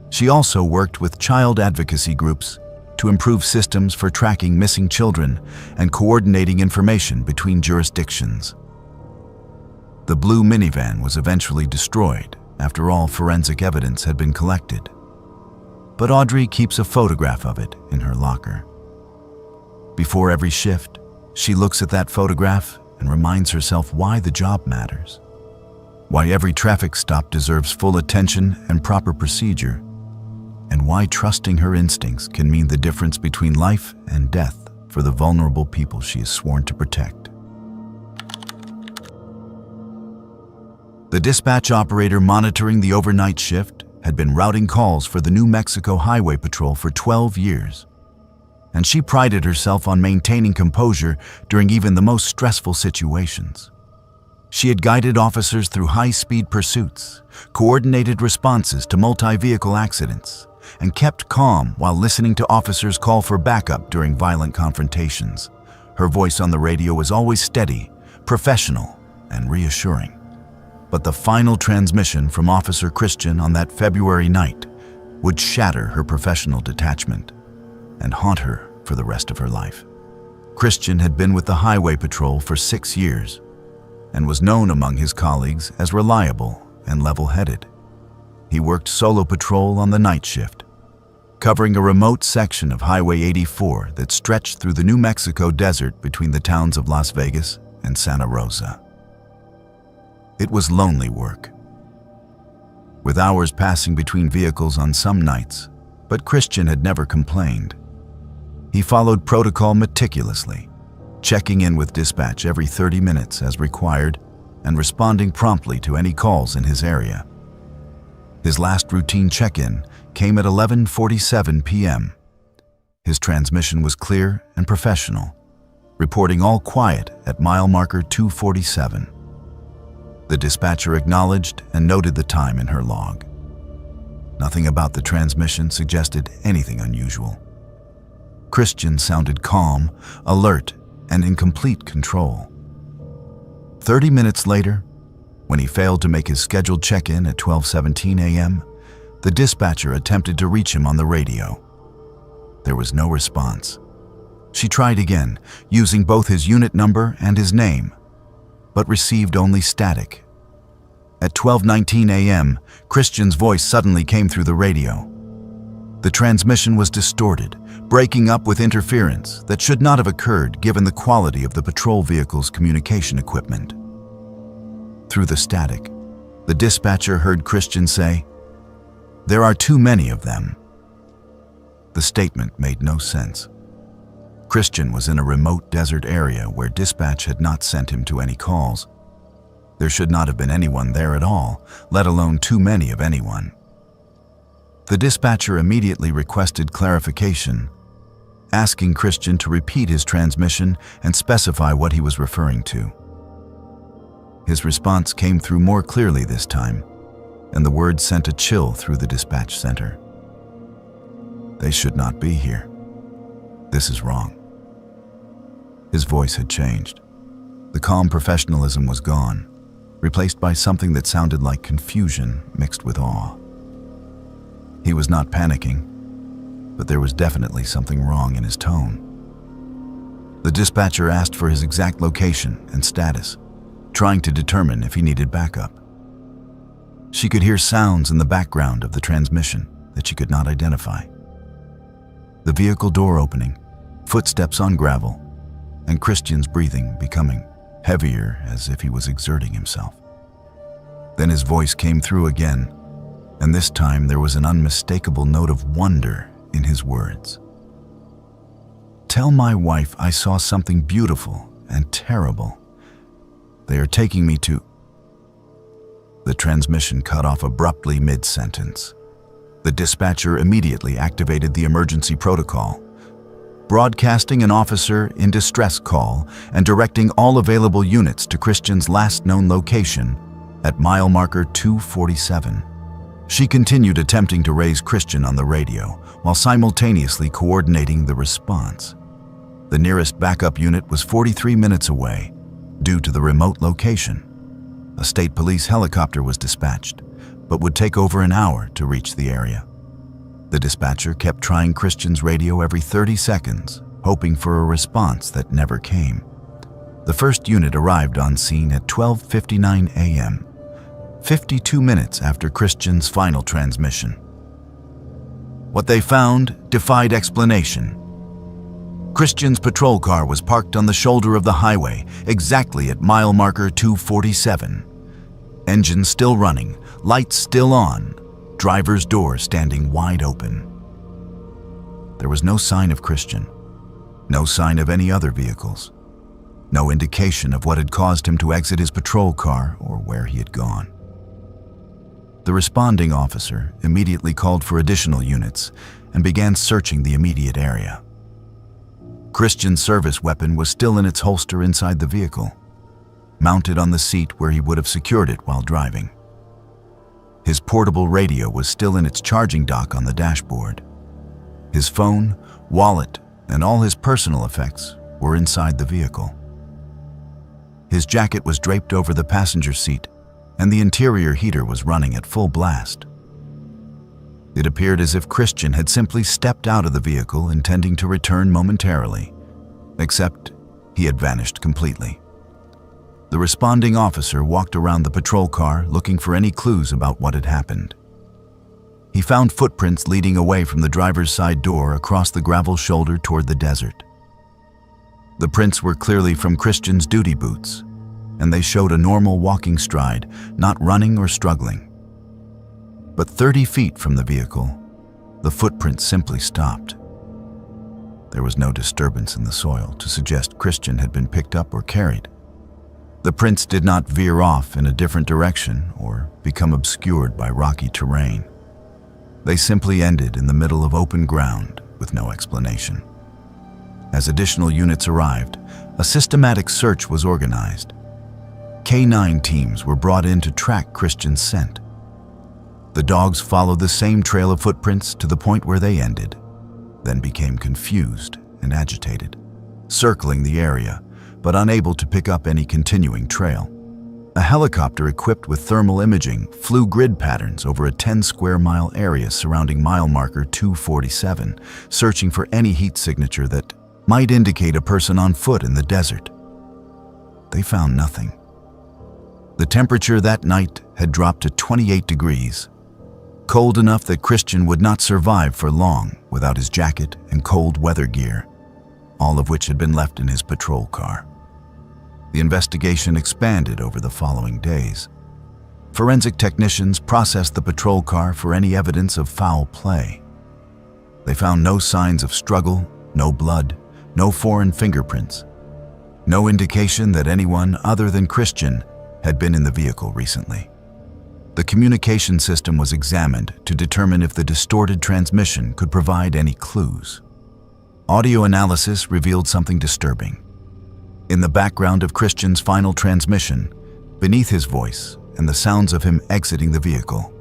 She also worked with child advocacy groups to improve systems for tracking missing children and coordinating information between jurisdictions. The blue minivan was eventually destroyed after all forensic evidence had been collected, but Audrey keeps a photograph of it in her locker. Before every shift, she looks at that photograph and reminds herself why the job matters, why every traffic stop deserves full attention and proper procedure, and why trusting her instincts can mean the difference between life and death for the vulnerable people she is sworn to protect. The dispatch operator monitoring the overnight shift had been routing calls for the New Mexico Highway Patrol for 12 years, and she prided herself on maintaining composure during even the most stressful situations. She had guided officers through high-speed pursuits, coordinated responses to multi-vehicle accidents, and kept calm while listening to officers call for backup during violent confrontations. Her voice on the radio was always steady, professional, and reassuring. But the final transmission from Officer Christian on that February night would shatter her professional detachment and haunt her for the rest of her life. Christian had been with the Highway Patrol for 6 years and was known among his colleagues as reliable and level-headed. He worked solo patrol on the night shift, covering a remote section of Highway 84 that stretched through the New Mexico desert between the towns of Las Vegas and Santa Rosa. It was lonely work, with hours passing between vehicles on some nights, but Christian had never complained. He followed protocol meticulously, checking in with dispatch every 30 minutes as required and responding promptly to any calls in his area. His last routine check-in came at 11:47 p.m. His transmission was clear and professional, reporting all quiet at mile marker 247. The dispatcher acknowledged and noted the time in her log. Nothing about the transmission suggested anything unusual. Christian sounded calm, alert, and in complete control. 30 minutes later, when he failed to make his scheduled check-in at 12:17 a.m., the dispatcher attempted to reach him on the radio. There was no response. She tried again, using both his unit number and his name, but received only static. At 12:19 a.m., Christian's voice suddenly came through the radio. The transmission was distorted, breaking up with interference that should not have occurred given the quality of the patrol vehicle's communication equipment. Through the static, the dispatcher heard Christian say, "There are too many of them." The statement made no sense. Christian was in a remote desert area where dispatch had not sent him to any calls. There should not have been anyone there at all, let alone too many of anyone. The dispatcher immediately requested clarification, asking Christian to repeat his transmission and specify what he was referring to. His response came through more clearly this time, and the words sent a chill through the dispatch center. "They should not be here. This is wrong." His voice had changed. The calm professionalism was gone, replaced by something that sounded like confusion mixed with awe. He was not panicking, but there was definitely something wrong in his tone. The dispatcher asked for his exact location and status, trying to determine if he needed backup. She could hear sounds in the background of the transmission that she could not identify. The vehicle door opening, footsteps on gravel, and Christian's breathing becoming heavier as if he was exerting himself. Then his voice came through again, and this time there was an unmistakable note of wonder in his words. "Tell my wife I saw something beautiful and terrible. They are taking me to..." The transmission cut off abruptly mid-sentence. The dispatcher immediately activated the emergency protocol, broadcasting an officer in distress call and directing all available units to Christian's last known location at mile marker 247. She continued attempting to raise Christian on the radio while simultaneously coordinating the response. The nearest backup unit was 43 minutes away due to the remote location. A state police helicopter was dispatched, but would take over an hour to reach the area. The dispatcher kept trying Christian's radio every 30 seconds, hoping for a response that never came. The first unit arrived on scene at 12:59 a.m., 52 minutes after Christian's final transmission. What they found defied explanation. Christian's patrol car was parked on the shoulder of the highway, exactly at mile marker 247. Engine still running, lights still on, driver's door standing wide open. There was no sign of Christian, no sign of any other vehicles, no indication of what had caused him to exit his patrol car or where he had gone. The responding officer immediately called for additional units and began searching the immediate area. Christian's service weapon was still in its holster inside the vehicle, mounted on the seat where he would have secured it while driving. His portable radio was still in its charging dock on the dashboard. His phone, wallet, and all his personal effects were inside the vehicle. His jacket was draped over the passenger seat, and the interior heater was running at full blast. It appeared as if Christian had simply stepped out of the vehicle intending to return momentarily, except he had vanished completely. The responding officer walked around the patrol car looking for any clues about what had happened. He found footprints leading away from the driver's side door across the gravel shoulder toward the desert. The prints were clearly from Christian's duty boots, and they showed a normal walking stride, not running or struggling. But 30 feet from the vehicle, the footprints simply stopped. There was no disturbance in the soil to suggest Christian had been picked up or carried. The prints did not veer off in a different direction or become obscured by rocky terrain. They simply ended in the middle of open ground with no explanation. As additional units arrived, a systematic search was organized. K9 teams were brought in to track Christian's scent. The dogs followed the same trail of footprints to the point where they ended, then became confused and agitated, circling the area, but unable to pick up any continuing trail. A helicopter equipped with thermal imaging flew grid patterns over a 10-square-mile area surrounding mile marker 247, searching for any heat signature that might indicate a person on foot in the desert. They found nothing. The temperature that night had dropped to 28 degrees, cold enough that Christian would not survive for long without his jacket and cold weather gear, all of which had been left in his patrol car. The investigation expanded over the following days. Forensic technicians processed the patrol car for any evidence of foul play. They found no signs of struggle, no blood, no foreign fingerprints, no indication that anyone other than Christian had been in the vehicle recently. The communication system was examined to determine if the distorted transmission could provide any clues. Audio analysis revealed something disturbing. In the background of Christian's final transmission, beneath his voice and the sounds of him exiting the vehicle,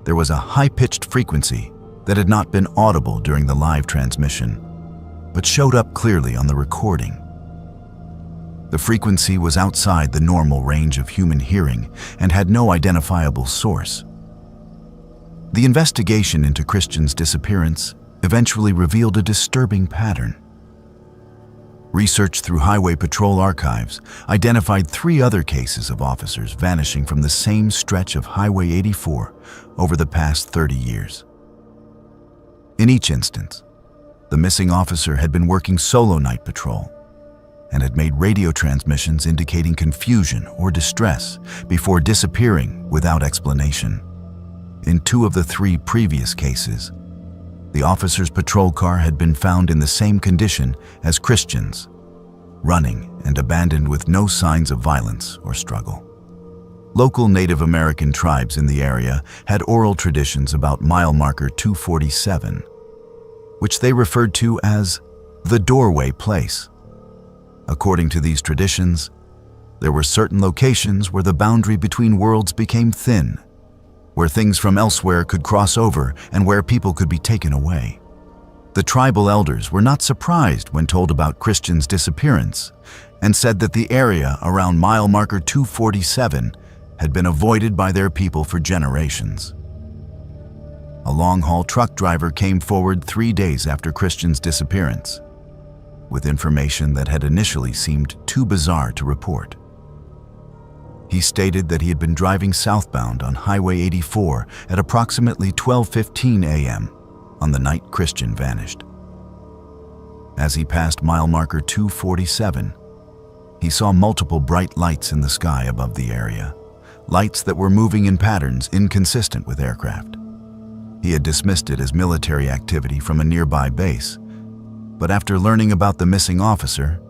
there was a high-pitched frequency that had not been audible during the live transmission, but showed up clearly on the recording. The frequency was outside the normal range of human hearing and had no identifiable source. The investigation into Christian's disappearance eventually revealed a disturbing pattern. Research through Highway Patrol archives identified 3 other cases of officers vanishing from the same stretch of Highway 84 over the past 30 years. In each instance, the missing officer had been working solo night patrol and had made radio transmissions indicating confusion or distress before disappearing without explanation. In 2 of the 3 previous cases, the officer's patrol car had been found in the same condition as Christian's, running and abandoned with no signs of violence or struggle. Local Native American tribes in the area had oral traditions about mile marker 247, which they referred to as the doorway place. According to these traditions, there were certain locations where the boundary between worlds became thin, where things from elsewhere could cross over and where people could be taken away. The tribal elders were not surprised when told about Christian's disappearance and said that the area around mile marker 247 had been avoided by their people for generations. A long-haul truck driver came forward 3 days after Christian's disappearance, with information that had initially seemed too bizarre to report. He stated that he had been driving southbound on Highway 84 at approximately 12:15 a.m. on the night Christian vanished. As he passed mile marker 247, he saw multiple bright lights in the sky above the area, lights that were moving in patterns inconsistent with aircraft. He had dismissed it as military activity from a nearby base, but after learning about the missing officer,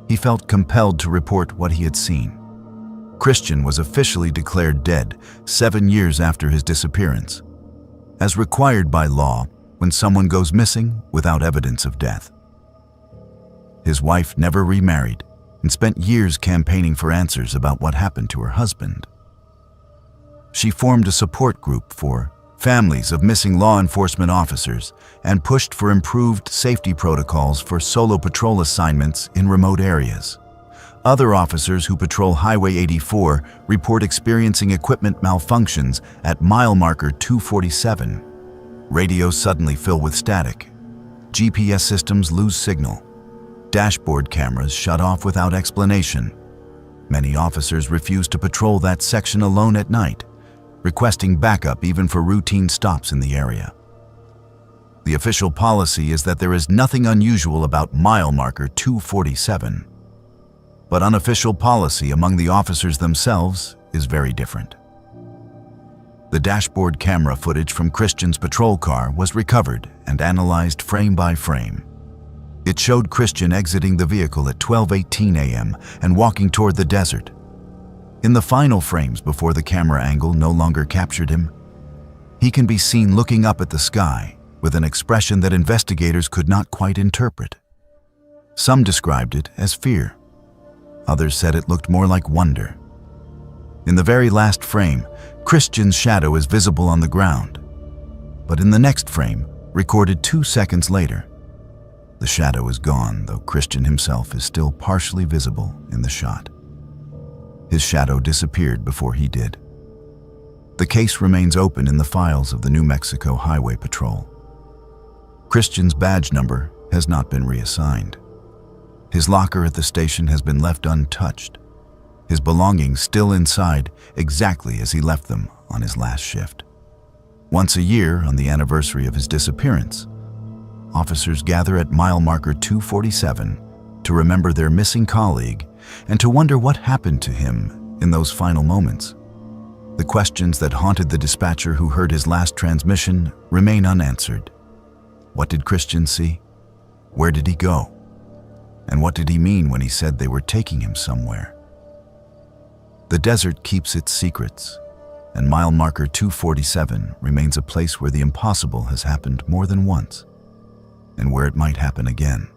he felt compelled to report what he had seen. Christian was officially declared dead 7 years after his disappearance, as required by law when someone goes missing without evidence of death. His wife never remarried and spent years campaigning for answers about what happened to her husband. She formed a support group for families of missing law enforcement officers and pushed for improved safety protocols for solo patrol assignments in remote areas. Other officers who patrol Highway 84 report experiencing equipment malfunctions at mile marker 247. Radios suddenly fill with static. GPS systems lose signal. Dashboard cameras shut off without explanation. Many officers refuse to patrol that section alone at night, requesting backup even for routine stops in the area. The official policy is that there is nothing unusual about mile marker 247. But unofficial policy among the officers themselves is very different. The dashboard camera footage from Christian's patrol car was recovered and analyzed frame by frame. showed Christian exiting the vehicle at 12:18 a.m. and walking toward the desert. In the final frames before the camera angle no longer captured him, he can be seen looking up at the sky with an expression that investigators could not quite interpret. Some described it as fear. Others said it looked more like wonder. In the very last frame, Christian's shadow is visible on the ground. But in the next frame, recorded 2 seconds later, the shadow is gone, though Christian himself is still partially visible in the shot. His shadow disappeared before he did. The case remains open in the files of the New Mexico Highway Patrol. Christian's badge number has not been reassigned. His locker at the station has been left untouched, his belongings still inside exactly as he left them on his last shift. Once a year, on the anniversary of his disappearance, officers gather at mile marker 247 to remember their missing colleague and to wonder what happened to him in those final moments. The questions that haunted the dispatcher who heard his last transmission remain unanswered. What did Christian see? Where did he go? And what did he mean when he said they were taking him somewhere? The desert keeps its secrets, and mile marker 247 remains a place where the impossible has happened more than once, and where it might happen again.